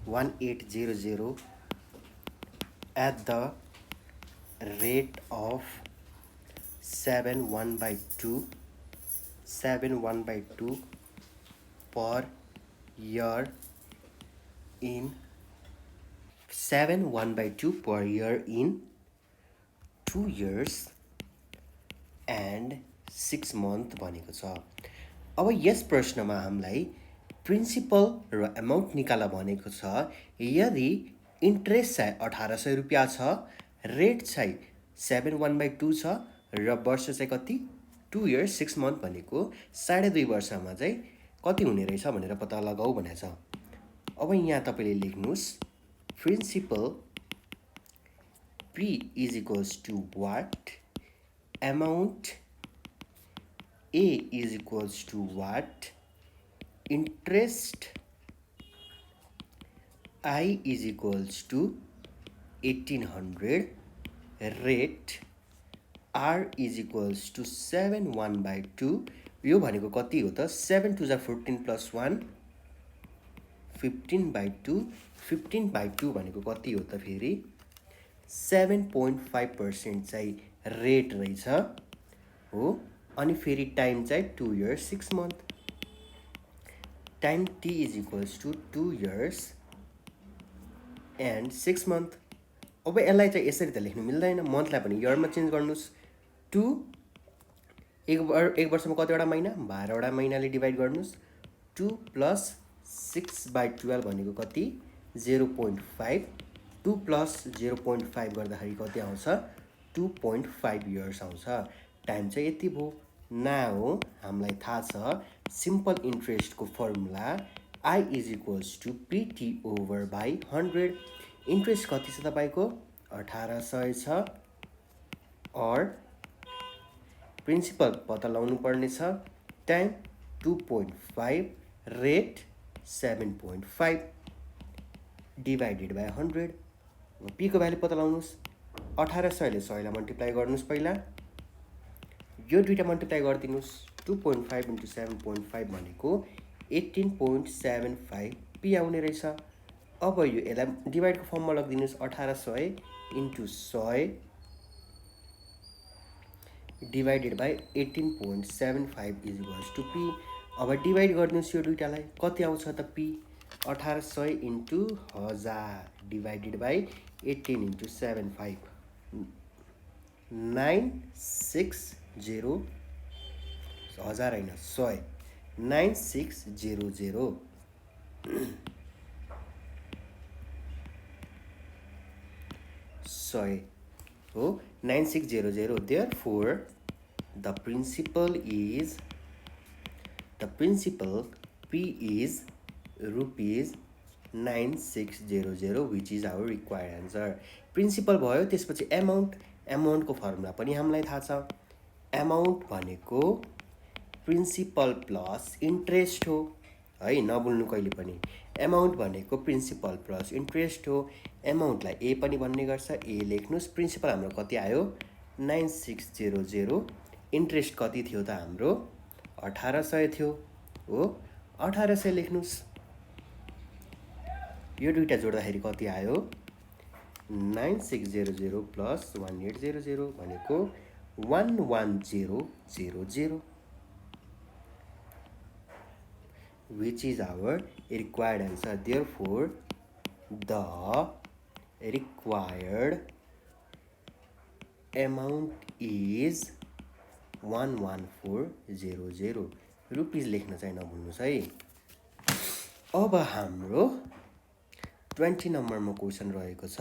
1800 at the rate of 7/1/2 per year in 7/1/2 per year in 2 years and 6 months भनेको छ। अब यस प्रश्नमा हामीलाई प्रिन्सिपल र अमाउन्ट निकाला भनेको छ। यदि इन्ट्रेस्ट चाहिँ 1800 रुपियाँ छ, रेट चाहिँ 7/1/2 छ र वर्ष चाहिँ कति 2 years 6 months भनेको 2.5 वर्षमा चाहिँ कति हुने रहेछ भनेर पत्ता लगाऊ भनेको छ। अब यहाँ तपाईले लेख्नुस् principal P is equals to what, amount A is equals to what, interest I is equals to 1800, rate R is equals to 7/1/2। यो भनेको कति हो त 7 2 14 + 1 15/2 15/2 भनेको कति हो त फेरि 7.5% चाहिँ रेट रहेछ हो अनि फेरि टाइम चाहिँ 2 years 6 month time t is equals to 2 years and 6 month अब यसलाई चाहिँ यसरी त लेख्नु मिल्दैन मन्थलाई पनि इयरमा चेन्ज गर्नुस् 2 एक वर्षमा कतिवटा महिना 12वटा महिनाले डिभाइड गर्नुस् 2 + 6/12 भनेको कति 0.5 2 + 0.5 गर्दाखेरि कति आउँछ 2.5 years आउँछ टाइम चाहिँ यति भयो नाउ हामीलाई थाहा छ सिम्पल इन्ट्रेस्टको formula I is equals to PT/100 interest कति छ तपाईँको 1800 छ और प्रिन्सिपल पत्ता लगाउनु पर्ने छ time 2.5 rate 7.5 divided by 100 p को भ्यालु पत्ता लगाउनुस् 1800 ले 100 लाई मल्टिप्लाई गर्नुस् पहिला यो दुईटा मल्टिप्लाई गरिदिनुस् 2.5 × 7.5 भनेको 18.75 p आउने रहेछ अब यो यसलाई डिभाइडको फर्ममा लगिदिनुस् 1800 × 100 divided by 18.75 is equals to p अब डिवाइड गर्नुस् यो दुईटालाई कति आउँछ त p 1800 × 1000 डिवाइडेड बाई 18 × 75 960 1000 हैन 100 9600 100 हो 9600 therefore the principal p is rupees 9600 which is our required answer principal भयो त्यसपछि अमाउन्ट को फर्मुला पनि हामीलाई थाहा छ अमाउन्ट भनेको प्रिन्सिपल प्लस इन्ट्रेस्ट हो है नभुल्नु कहिले पनि अमाउन्ट भनेको प्रिन्सिपल प्लस इन्ट्रेस्ट हो अमाउन्टलाई ए पनि भन्ने गर्छ ए लेख्नुस् प्रिन्सिपल हाम्रो कति आयो 9600 इन्ट्रेस्ट कति थियो त हाम्रो 1800 थियो हो 1800 लेख्नुस् यो दुईटा जोड्दाखेरि कति आयो 9600 प्लस 1800 भनेको 11000 which is our required answer therefore the required amount is 11400 rupees लेख्न चाहिँ नभुल्नुस् है अब हाम्रो 20 नम्बरमा क्वेशन रहेको छ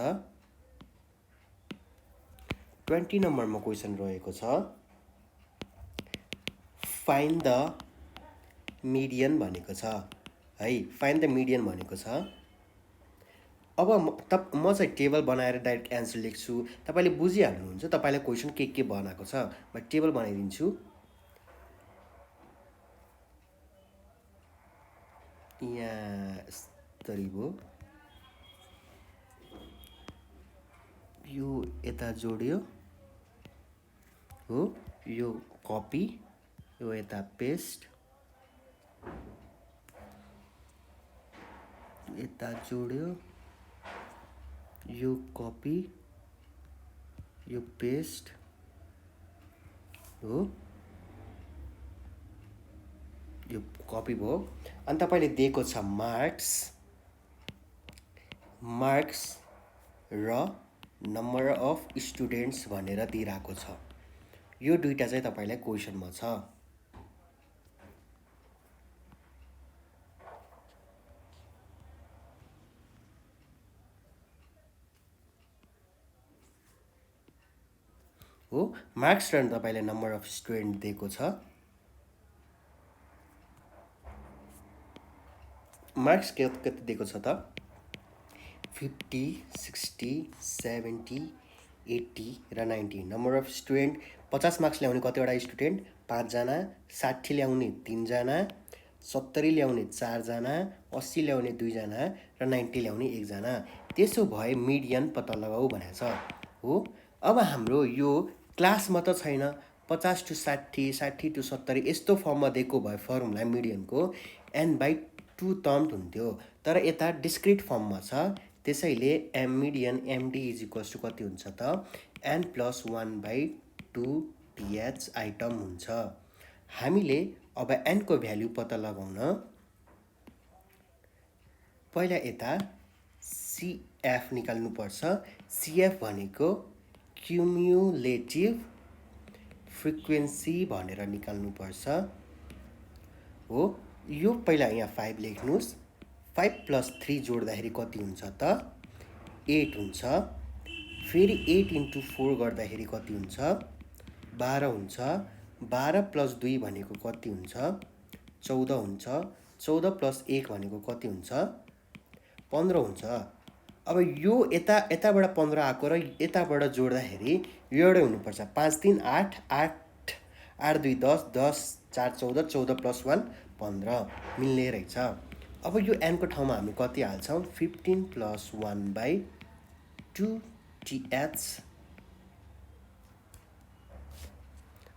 20 नम्बरमा क्वेशन रहेको छ फाइन्ड द मिडियन भनेको छ है फाइन्ड द मिडियन भनेको छ अब म चाहिँ टेबल बनाएर डाइरेक्ट एन्सर लेख्छु तपाईले बुझिहाल्नुहुन्छ तपाईलाई क्वेशन के बनाएको छ म टेबल बनाइदिन्छु यहाँ यस्तरी भयो यो यता जोड्यो हो यो कपी यो यता पेस्ट यता जोड्यो यो कपी यो पेस्ट हो यो कपी भयो अनि तपाईले दिएको छ मार्क्स र नम्बर अफ स्टुडेन्ट्स भनेर दिइराको छ यो दुईटा चाहिँ तपाईलाई क्वेशनमा छ हो मार्क्स र तपाईलाई नम्बर अफ स्टुडेन्ट दिएको छ मार्क्स कति दिएको छ त 50 60 70 80 र 90 नम्बर अफ स्टुडेन्ट 50 मार्क्स ल्याउने कतिवटा स्टुडेन्ट 5 जना 60 ल्याउने 3 जना 70 ल्याउने 4 जना 80 ल्याउने 2 जना र 90 ल्याउने 1 जना त्यसो भए मिडियन पत्ता लगाऊ भनेको छ हो अब हाम्रो यो क्लासमा त छैन 50 to 60 60 to 70 यस्तो फर्ममा दिएको भए फर्मुला मिडियनको n/2 टु टर्म्ड हुन्थ्यो, तर यता डिस्क्रिट फर्ममा छ, त्यसैले M median MD is equals to कति हुन्छ त एन प्लस 1/2 टीएच आइटम हुन्छ। हामीले अब एनको भ्याल्यु पत्ता लगाउन पहिला यता सिएफ निकाल्नुपर्छ। सिएफ भनेको क्युमुलेटिभ फ्रिक्वेन्सी भनेर निकाल्नुपर्छ हो। यो पहिला यहाँ 5 लेख्नुस्। 5 + 3 जोड्दाखेरि कति हुन्छ त 8 हुन्छ। फेरि 8 × 4 गर्दाखेरि कति हुन्छ 12 हुन्छ। 12 + 2 भनेको कति हुन्छ 14 हुन्छ। 14 + 1 भनेको कति हुन्छ 15 हुन्छ। अब यो यताबाट 15 आएको र यताबाट जोड्दाखेरि यो एउटै हुनुपर्छ। 5 3 8 8 8 2 10 10 4 14 14 + 1 15 मिल्ने रहेछ। अब यो एनको ठाउँमा हामी कति हाल्छौँ 15 + 1/2 टीएच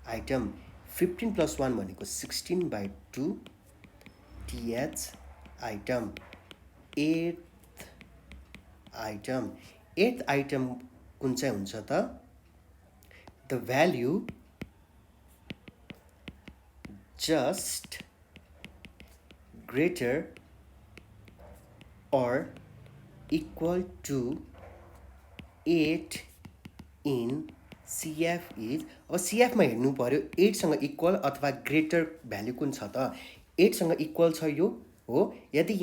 आइटम। 15 + 1 भनेको 16/2 टीएच आइटम। 8th आइटम कुन चाहिँ हुन्छ त the value just greater or equal to 8 in CF is। अब CF मा हेर्नु पर्यो 8 सँग इक्वल अथवा ग्रेटर भ्याल्यु कुन छ त 8 सँग इक्वल छ यो हो। यदि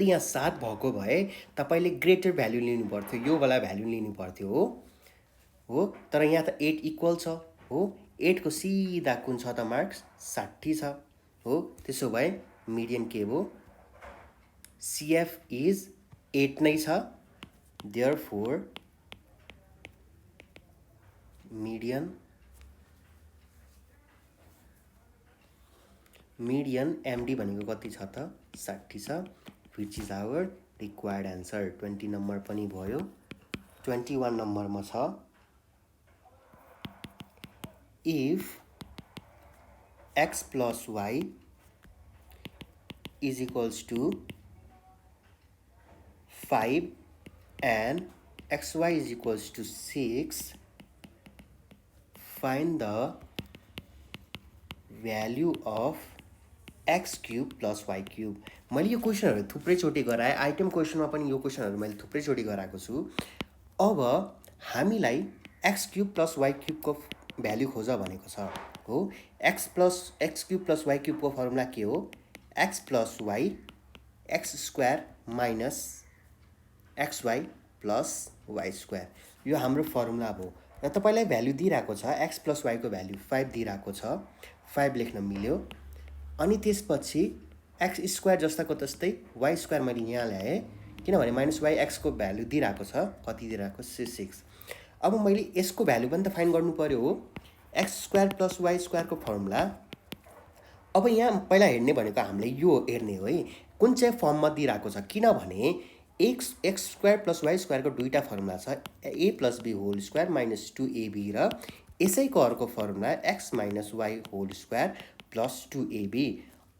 यहाँ 7 भएको भए तपाईले ग्रेटर भ्याल्यु लिनु पर्थ्यो, यो वाला भ्याल्यु लिनु पर्थ्यो हो। तर यहाँ त 8 इक्वल छ हो। 8 को सीधा कुन छ त मार्क्स 60 छ हो। त्यसो भए मिडियन के हो CF इज 8 नै छ। देयरफोर मिडियन MD भनेको कति छ त 60 छ, which is our required answer। 20 number पनि भयो। 21 नम्बरमा छ if x plus y is equals to 5 and xy is equals to 6, find the value of x cube plus y cube। मैले यो क्वेसनहरु थुप्रै चोटि गराए, आइटम क्वेसनमा पनि यो क्वेसनहरु मैले थुप्रै चोटि गराएको छु। अब हामीलाई x cube plus y cube को भ्याल्यु खोज भनेको छ हो। x cube plus y cube को फर्मुला के हो x plus y x square minus xy plus y square. यो हाम्रो फर्मुला हो र तपाईलाई भ्याल्यु दिइराको छ x प्लस y को भ्याल्यु 5 दिइराको छ, 5 लेख्न मिल्यो। अनि त्यसपछि x स्क्वायर जस्ताको तस्तै y स्क्वायर मैले यहाँ ल्याएँ किनभने माइनस y x को भ्याल्यु दिइराको छ, कति दिइराको 6। अब मैले यसको भ्याल्यु पनि त फाइन्ड गर्नु पर्यो हो। x square plus y square को फर्मुला अब यहाँ पहिला हेर्ने भनेको हामीले यो हेर्ने हो है कुन चाहिँ फर्ममा दिइराको छ। किनभने x square plus y square को दुईटा फर्मुला छ a + b whole square minus 2ab र यसैको अर्को formula x minus y whole square plus 2ab।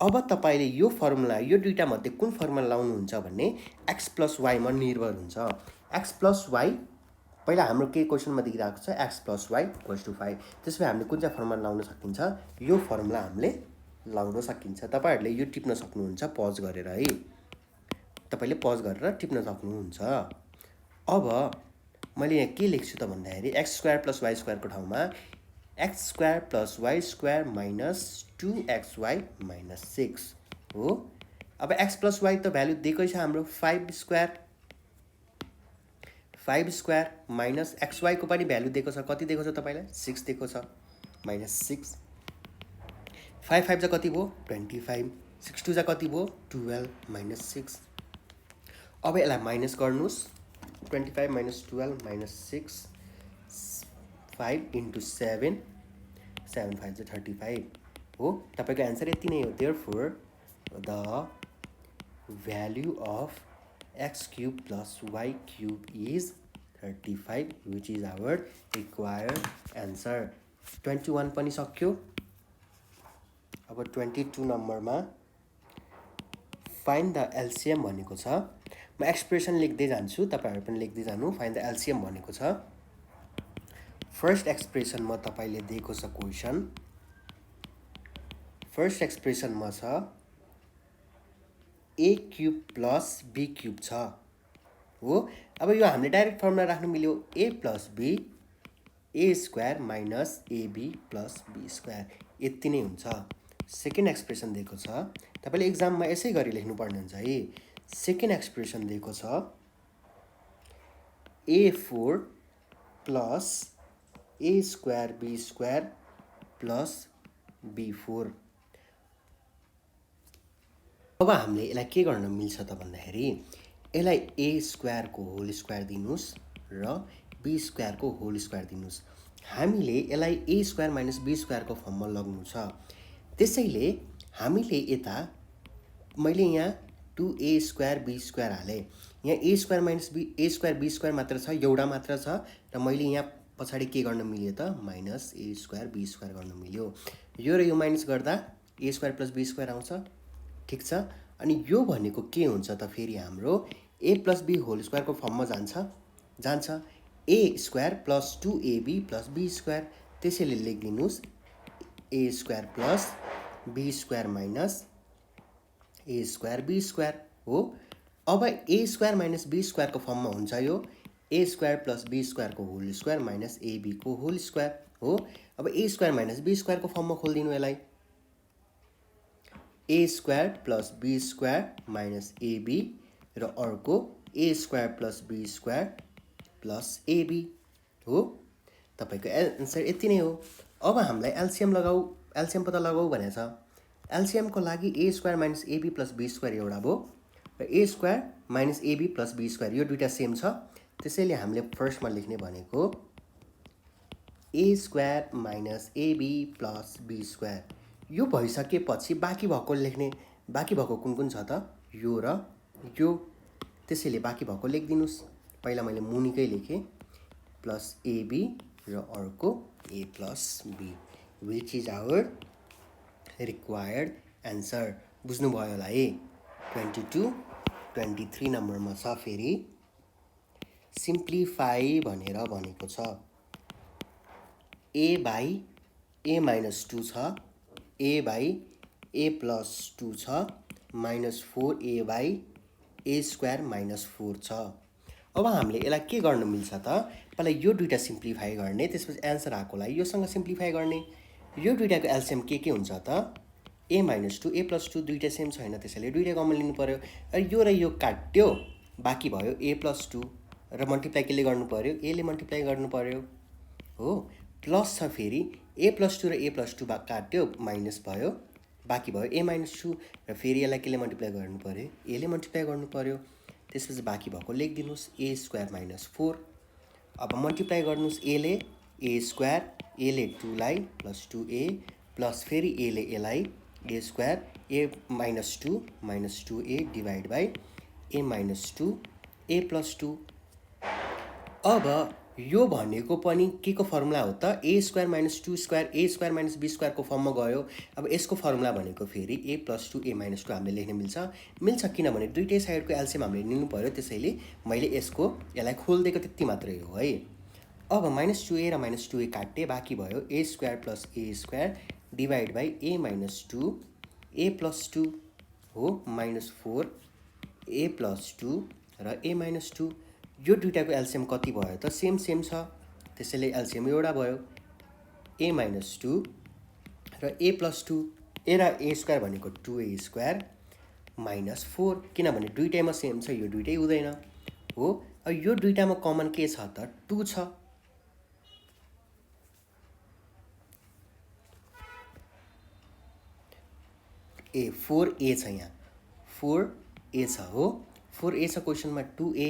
अब तपाईले यो फर्मुला यो दुईटा मध्ये कुन फर्मुला लाउनुहुन्छ भन्ने x प्लस y मा निर्भर हुन्छ। x प्लस y पहिला हाम्रो के क्वेसनमा दिइराको छ x प्लस y = 5। त्यसैले हामीले कुन चाहिँ फर्मुला लाउन सकिन्छ यो फर्मुला हामीले लाउन सकिन्छ। तपाईहरुले यो टिप्न सक्नुहुन्छ पज गरेर है, तपाईले पज गरेर टिप्न सक्नुहुन्छ। अब मैले यहाँ के लेख्छु त भन्दाखेरि x square plus y square को ठाउँमा x square plus y square minus 2xy minus 6 हो। अब x प्लस y त भ्यालु दिएकै छ हाम्रो 5 स्क्वायर माइनस xy को पनि भ्यालु दिएको छ, कति दिएको छ तपाईलाई 6 दिएको छ माइनस 6। 5 5 जा कति भयो 25, 6 2 जा कति भयो 12 माइनस 6। अब यसलाई माइनस गर्नुस् 25 माइनस 12 माइनस 6 5 × 7 7 5 जा 35 हो। तपाईको आन्सर यति नै हो। Therefore the value of x cube plus y cube is 35 which is our required answer। 21 पनि सक्यो। अब 22 नम्बरमा फाइन्ड द एलसीएम भनेको छ। म एक्सप्रेसन लेख्दै जान्छु, तपाईहरु पनि लेख्दै जानु। फाइन्ड द एलसीएम भनेको छ। फर्स्ट एक्सप्रेसनमा तपाईले दिएको छ क्वेशन। फर्स्ट एक्सप्रेसनमा छ a cube plus b cube छ हो। अब यो हामीले डाइरेक्ट फर्मुला राख्नु मिल्यो a plus b a square minus ab plus b square, यति नै हुन्छ। सेकेन्ड एक्सप्रेसन दिएको छ, तपाईले एक्जाममा यसै गरी लेख्नु पर्ने हुन्छ है। सेकेन्ड एक्सप्रेसन दिएको छ a4 plus a square b square plus b4। अब हामीले यसलाई के गर्न मिल्छ त भन्दाखेरि यसलाई a स्क्वायर को होल स्क्वायर दिनुस् र b स्क्वायर को होल स्क्वायर दिनुस्। हामीले यसलाई a square minus b square को फर्ममा लग्नु छ। त्यसैले हामीले यता मैले यहाँ 2a स्क्वायर b स्क्वायर हाले। यहाँ a square minus b a square b square मात्र छ, एउटा मात्र छ र मैले यहाँ पछाडी के गर्न मिल्यो त minus a square b square गर्न मिल्यो। यो र यो माइनस गर्दा a square plus b square आउँछ, ठीक छ। अनि यो भनेको के हुन्छ त फेरि हाम्रो a plus b whole square को फर्ममा जान्छ a square plus 2ab plus b square. त्यसैले लेखिदिनुस् a square plus b square minus a square b square हो। अब a square minus b square को फर्ममा हुन्छ यो a square plus b square को होल स्क्वायर माइनस ab को होल स्क्वायर हो। अब a square minus b square को फर्ममा खोल्दिनु यसलाई a square plus b square minus ab र अर्को a square plus b square plus ab हो। तपाईको एन्सर यति नै हो। अब हामीलाई एलसीएम लगाऊ, एलसीएम पत्ता लगाऊ भनेको छ। एलसीएम को लागि a square minus ab plus b square एउटा भयो र a square minus ab plus b square यो दुईटा सेम छ। त्यसैले हामीले फर्स्टमा लेख्ने भनेको a square minus ab plus b square. यो भइसकेपछि बाँकी भएको लेख्ने, बाँकी भएको कुन कुन छ त यो र यो। त्यसैले बाँकी भएको लेखिदिनुस्। पहिला मैले मुनिकै लेखेँ प्लस ab र अर्को a plus b, which is our required answer. बुझ्नुभयो होला है। 22 23 नम्बरमा छ फेरि सिम्प्लिफाई भनेर भनेको छ। a बाई a माइनस 2 छ, a बाई a प्लस 2 छ, minus 4a by a square minus 4 छ। अब हामीले यसलाई के गर्न मिल्छ त, पहिला यो दुईटा सिम्प्लिफाई गर्ने, त्यसपछि एन्सर आएकोलाई योसँग सिम्प्लिफाई गर्ने। यो दुईटाको एलसीएम के हुन्छ त a माइनस 2 a प्लस 2 दुईटा सेम छैन, त्यसैले दुईटा कमन लिनु पर्यो। र यो काट्यो, बाँकी भयो a प्लस 2 र मल्टिप्लाई केले गर्नु पर्यो a ले मल्टिप्लाई गर्नु पर्यो हो। प्लस छ फेरि a प्लस 2 र a प्लस 2 काट्यो माइनस भयो, बाँकी भयो a माइनस 2 र फेरि यसलाई केले मल्टिप्लाई गर्नु पर्यो a ले मल्टिप्लाई गर्नु पर्यो। त्यसपछि बाँकी भएको लेखिदिनुस् a स्क्वायर माइनस 4। अब मल्टिप्लाई गर्नुस् a ले a स्क्वायर, a ले 2 लाई प्लस 2a प्लस फेरि a ले यसलाई a square a minus 2 minus 2a divide by a minus 2 a plus 2। अब यो भनेको पनि के को फर्मुला हो त a square minus 2 square a square minus b square को फर्ममा गयो। अब यसको फर्मुला भनेको फेरि a प्लस 2 a माइनस 2 हामीले लेख्न मिल्छ किनभने दुईटै साइडको एलसीएम हामीले लिनु पर्यो। त्यसैले मैले यसलाई खोल्दिएको त्यति मात्रै हो है। अब माइनस 2a र माइनस 2a काटे, बाँकी भयो a square plus a square divide by a minus 2 a plus 2 हो माइनस 4 a प्लस 2 र a माइनस 2। यो दुईटाको एलसीएम कति भयो त सेम छ, त्यसैले एलसीएम एउटा भयो a माइनस 2 र a प्लस 2। a र a स्क्वायर भनेको 2a स्क्वायर माइनस 4, किनभने दुईटैमा सेम छ, यो दुईटै हुँदैन हो। अब यो दुईटामा कमन के छ त 2 छ। ए 4a छ, यहाँ 4a छ हो, 4a छ क्वेसनमा 2a।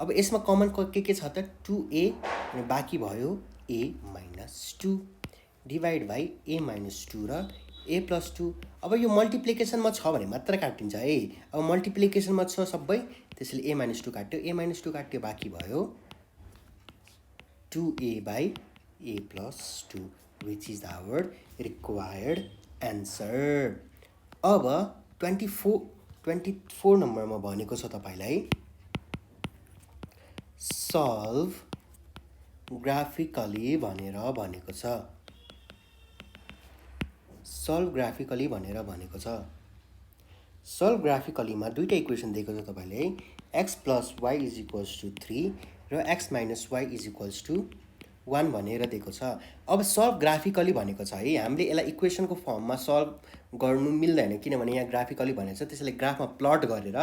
अब यसमा कमन के छ त 2a अनि बाँकी भयो a minus 2 divide by a minus 2 र a प्लस 2। अब यो मल्टिप्लिकेसनमा छ भने मात्र काटिन्छ है। अब मल्टिप्लिकेसनमा छ सबै, त्यसैले a माइनस 2 काट्यो, a माइनस 2 काट्यो, बाँकी भयो 2a by a plus 2 which is our required answer. अब 24 नम्बरमा भनेको छ तपाईलाई सल्भ ग्राफिकली भनेर भनेको छ। सल्भ ग्राफिकली भनेर भनेको छ। सल्भ ग्राफिकलीमा दुईटा इक्वेसन दिएको छ तपाईले, x + y = 3 र x - y = 1 भनेर दिएको छ। अब सल्भ ग्राफिकली भनेको छ है, हामीले यसलाई इक्वेसनको फर्ममा सल्भ गर्नु मिल्दैन, किनभने यहाँ ग्राफिकली भनेको छ, त्यसैले ग्राफमा प्लट गरेर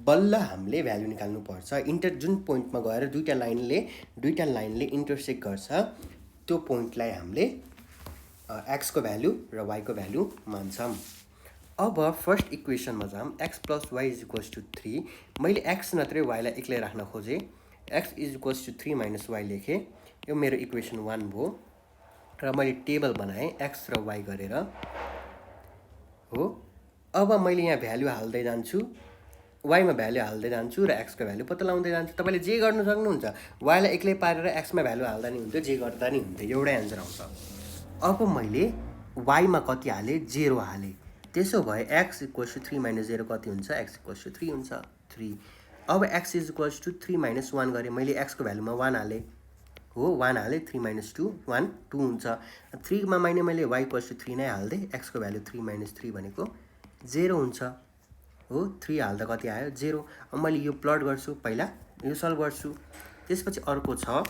बल्ल हामीले भ्यालु निकाल्नु पर्छ। जुन पोइन्टमा गएर दुईटा लाइनले इन्टरसेक्ट गर्छ त्यो पोइन्टलाई हामीले x को भ्यालु र y को भ्यालु मान्छौँ। अब फर्स्ट इक्वेसनमा जाऊँ, x + y = 3। मैले x नत्रै y लाई एक्लै राख्न खोजेँ, x = 3 - y लेखेँ, यो मेरो इक्वेसन 1 भयो र मैले टेबल बनाएँ x र y गरेर हो। अब मैले यहाँ भ्यालु हाल्दै जान्छु, y मा भ्यालु हाल्दै जान्छु र x को भ्यालु पत्ता लगाउँदै जान्छु। तपाईले जे गर्नु सक्नुहुन्छ, y लाई एक्लै पारेर x मा भ्यालु हाल्दा नि हुन्थ्यो, जे गर्दा नि हुन्थ्यो, एउटै एन्सर आउँछ। अब मैले y मा कति हालेँ, 0 हालेँ, त्यसो भए x = 3 - 0 कति हुन्छ, x = 3 हुन्छ, 3। अब x = 3 - 1 गरेँ, मैले x को भ्यालुमा 1 हालेँ हो, 1 हालेँ, 3 - 2 1 2 हुन्छ। 3 मा मैले y = 3 नै हाल्दै, x को भ्यालु 3 - 3 भनेको 0 हुन्छ हो। 3 हाल्दा कति आयो, 0। अब मैले यो प्लट गर्छु, पहिला यो सल्भ गर्छु, त्यसपछि अर्को छ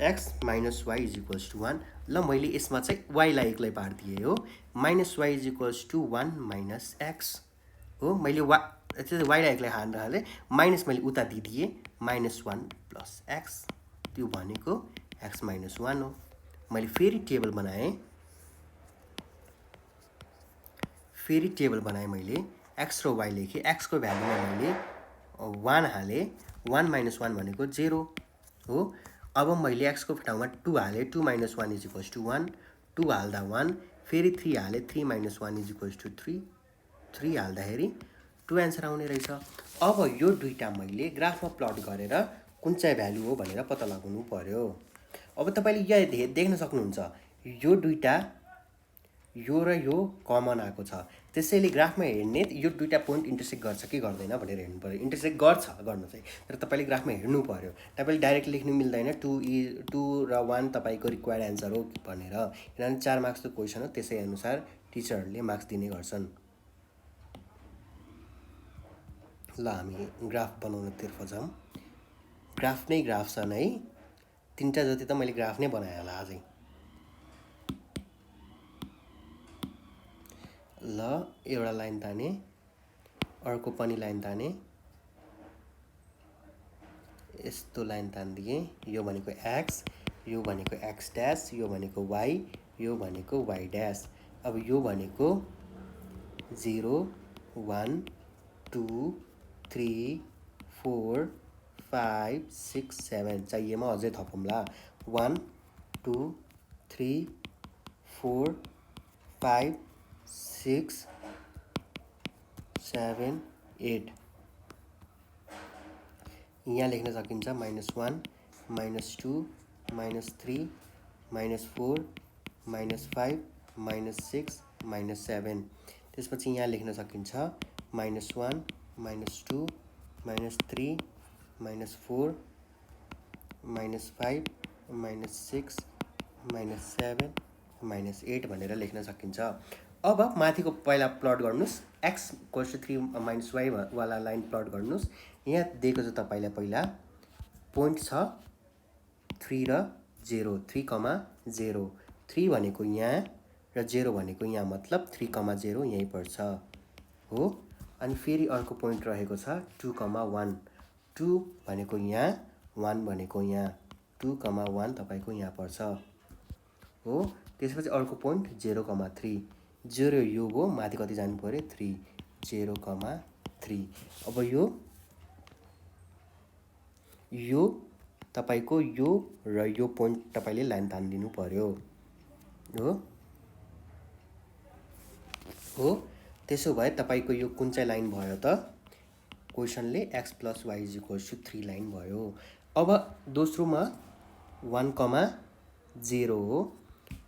x - y = 1। ल मैले यसमा चाहिँ y लाई एक्लै पार्दिएँ हो, -y = 1 - x हो। मैले y लाई एक्लै हालेँ, माइनस मैले उता दिदिएँ, -1 + x, त्यो भनेको x - 1 हो। मैले फेरि टेबल बनाएँ, मैले x र y लेखेँ, x को भ्यालुमा मैले 1 हालेँ, 1 - 1 भनेको 0 हो। अब मैले x को ठाउँमा 2 हालेँ, 2 - 1 = 1, 2 हाल्दा 1, फेरि 3 हालेँ, 3 - 1 = 3, 3 हाल्दाखेरि 2 एन्सर आउने रहेछ। अब यो दुईटा मैले ग्राफमा प्लट गरेर कुन चाहिँ भ्यालु हो भनेर पत्ता लगाउनु पर्यो। अब तपाईले यहाँ देख्न सक्नुहुन्छ, यो दुईटा, यो र यो कमन आएको छ, त्यसैले ग्राफमा हेर्ने यो दुईटा पोइन्ट इन्टरसेक्ट गर्छ कि गर्दैन भनेर हेर्नु पर्यो। इन्टरसेक्ट गर्नु चाहिँ, तर तपाईले ग्राफमा हेर्नु पर्यो। तपाईले डाइरेक्ट लेख्नु मिल्दैन 2 र 1 तपाईको रिक्वायर्ड एन्सर हो भनेर, किनभने 4 मार्क्सको क्वेसन हो, त्यसै अनुसार टिचरहरूले मार्क्स दिने गर्छन्। ल हामी ग्राफ बनाउनतर्फ जाऊँ। ग्राफ नै ग्राफ छन् है, 3टा जति त मैले ग्राफ नै बनाएँ होला आजै। ल एउटा लाइन ताने, अर्को पनि लाइन ताने, यस्तो लाइन तान्दिएँ, यो भनेको x, यो भनेको x', यो भनेको y, यो भनेको y'। अब यो भनेको 0 1 2 3 4 5 6 7 चाहिएमा अझै थपौँला, 1 2 3 4 5 6 7 8। यहाँ लेख्न सकिन्छ -1 -2 -3 -4 -5 -6 -7। त्यसपछि यहाँ लेख्न सकिन्छ -1 -2 -3 -4 -5 -6 -7 -8 भनेर लेख्न सकिन्छ। अब माथिको पहिला प्लट गर्नुस्, x = 3 - y वाला लाइन प्लट गर्नुस्। यहाँ दिएको छ तपाईलाई पहिला पोइन्ट छ 3 र 0, 3, 0, 3 भनेको यहाँ र 0 भनेको यहाँ, मतलब 3, 0 यही पर्छ हो। अनि फेरि अर्को पोइन्ट रहेको छ 2, 1, 2 भनेको यहाँ, 1 भनेको यहाँ, 2, 1 तपाईको यहाँ पर्छ हो। त्यसपछि अर्को पोइन्ट 0, 3, 0 यो हो, माथि कति जानु पर्यो, 3, 0, 3। अब यो तपाईको यो र यो पोइन्ट तपाईले लाइन तान्दिनु पर्यो हो। त्यसो भए तपाईको यो कुन चाहिँ लाइन भयो त, क्वेसनले x + y = 3 लाइन भयो। अब दोस्रोमा 1, 0 हो,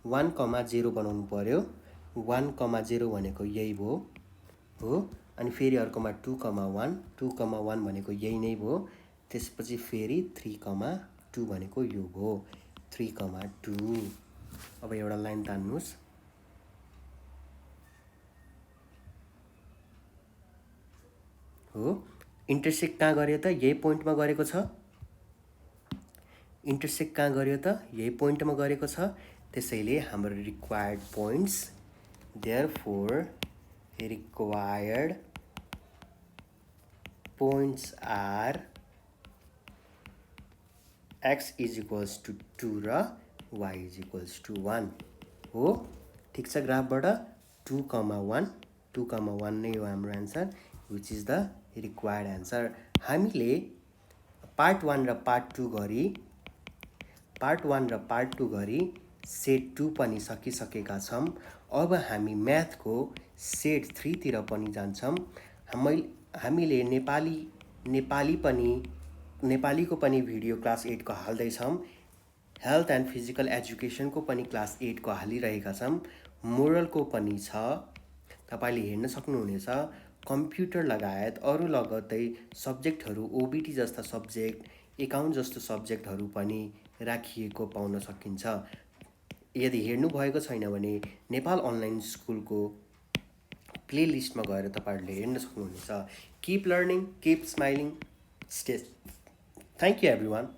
1, 0 बनाउनु पर्यो। 1,0 भनेको यही भयो हो। अनि फेरि अर्कोमा 2,1 2,1 भनेको यही नै भयो। त्यसपछि फेरि 3,2 भनेको यो भयो 3,2। अब एउटा लाइन तान्नुस्। हो इन्टरसेक्ट कहाँ गर्यो त? यही पोइन्टमा गरेको छ। इन्टरसेक्ट कहाँ गर्यो त? यही पोइन्टमा गरेको छ। त्यसैले हाम्रो required points, therefore required points are x = 2 र y = 1 हो। ठिक छ। ग्राफबाट 2,1 2,1 नै हो हाम्रो answer, which is the required answer. हामीले पार्ट 1 र पार्ट 2 गरी सेट 2 पनि सकिसकेका छौँ। अब हामी म्याथको सेट 3 तिर पनि जान्छौँ। हामीले नेपालीको पनि भिडियो क्लास 8 को हाल्दैछौँ। हेल्थ एन्ड फिजिकल एजुकेसनको पनि क्लास 8 को हालिरहेका छौँ। मोरलको पनि छ, तपाईले हेर्न सक्नुहुनेछ। कम्प्युटर लगायत अरू लगत्तै सब्जेक्टहरू, ओबिटी जस्ता सब्जेक्ट, एकाउन्ट जस्तो सब्जेक्टहरू पनि राखिएको पाउन सकिन्छ। यदि हेर्नु भएको छैन भने नेपाल अनलाइन स्कुलको प्लेलिस्टमा गएर तपाईहरुले हेर्न सक्नुहुनेछ। Keep learning, keep smiling, stay. Thank you everyone.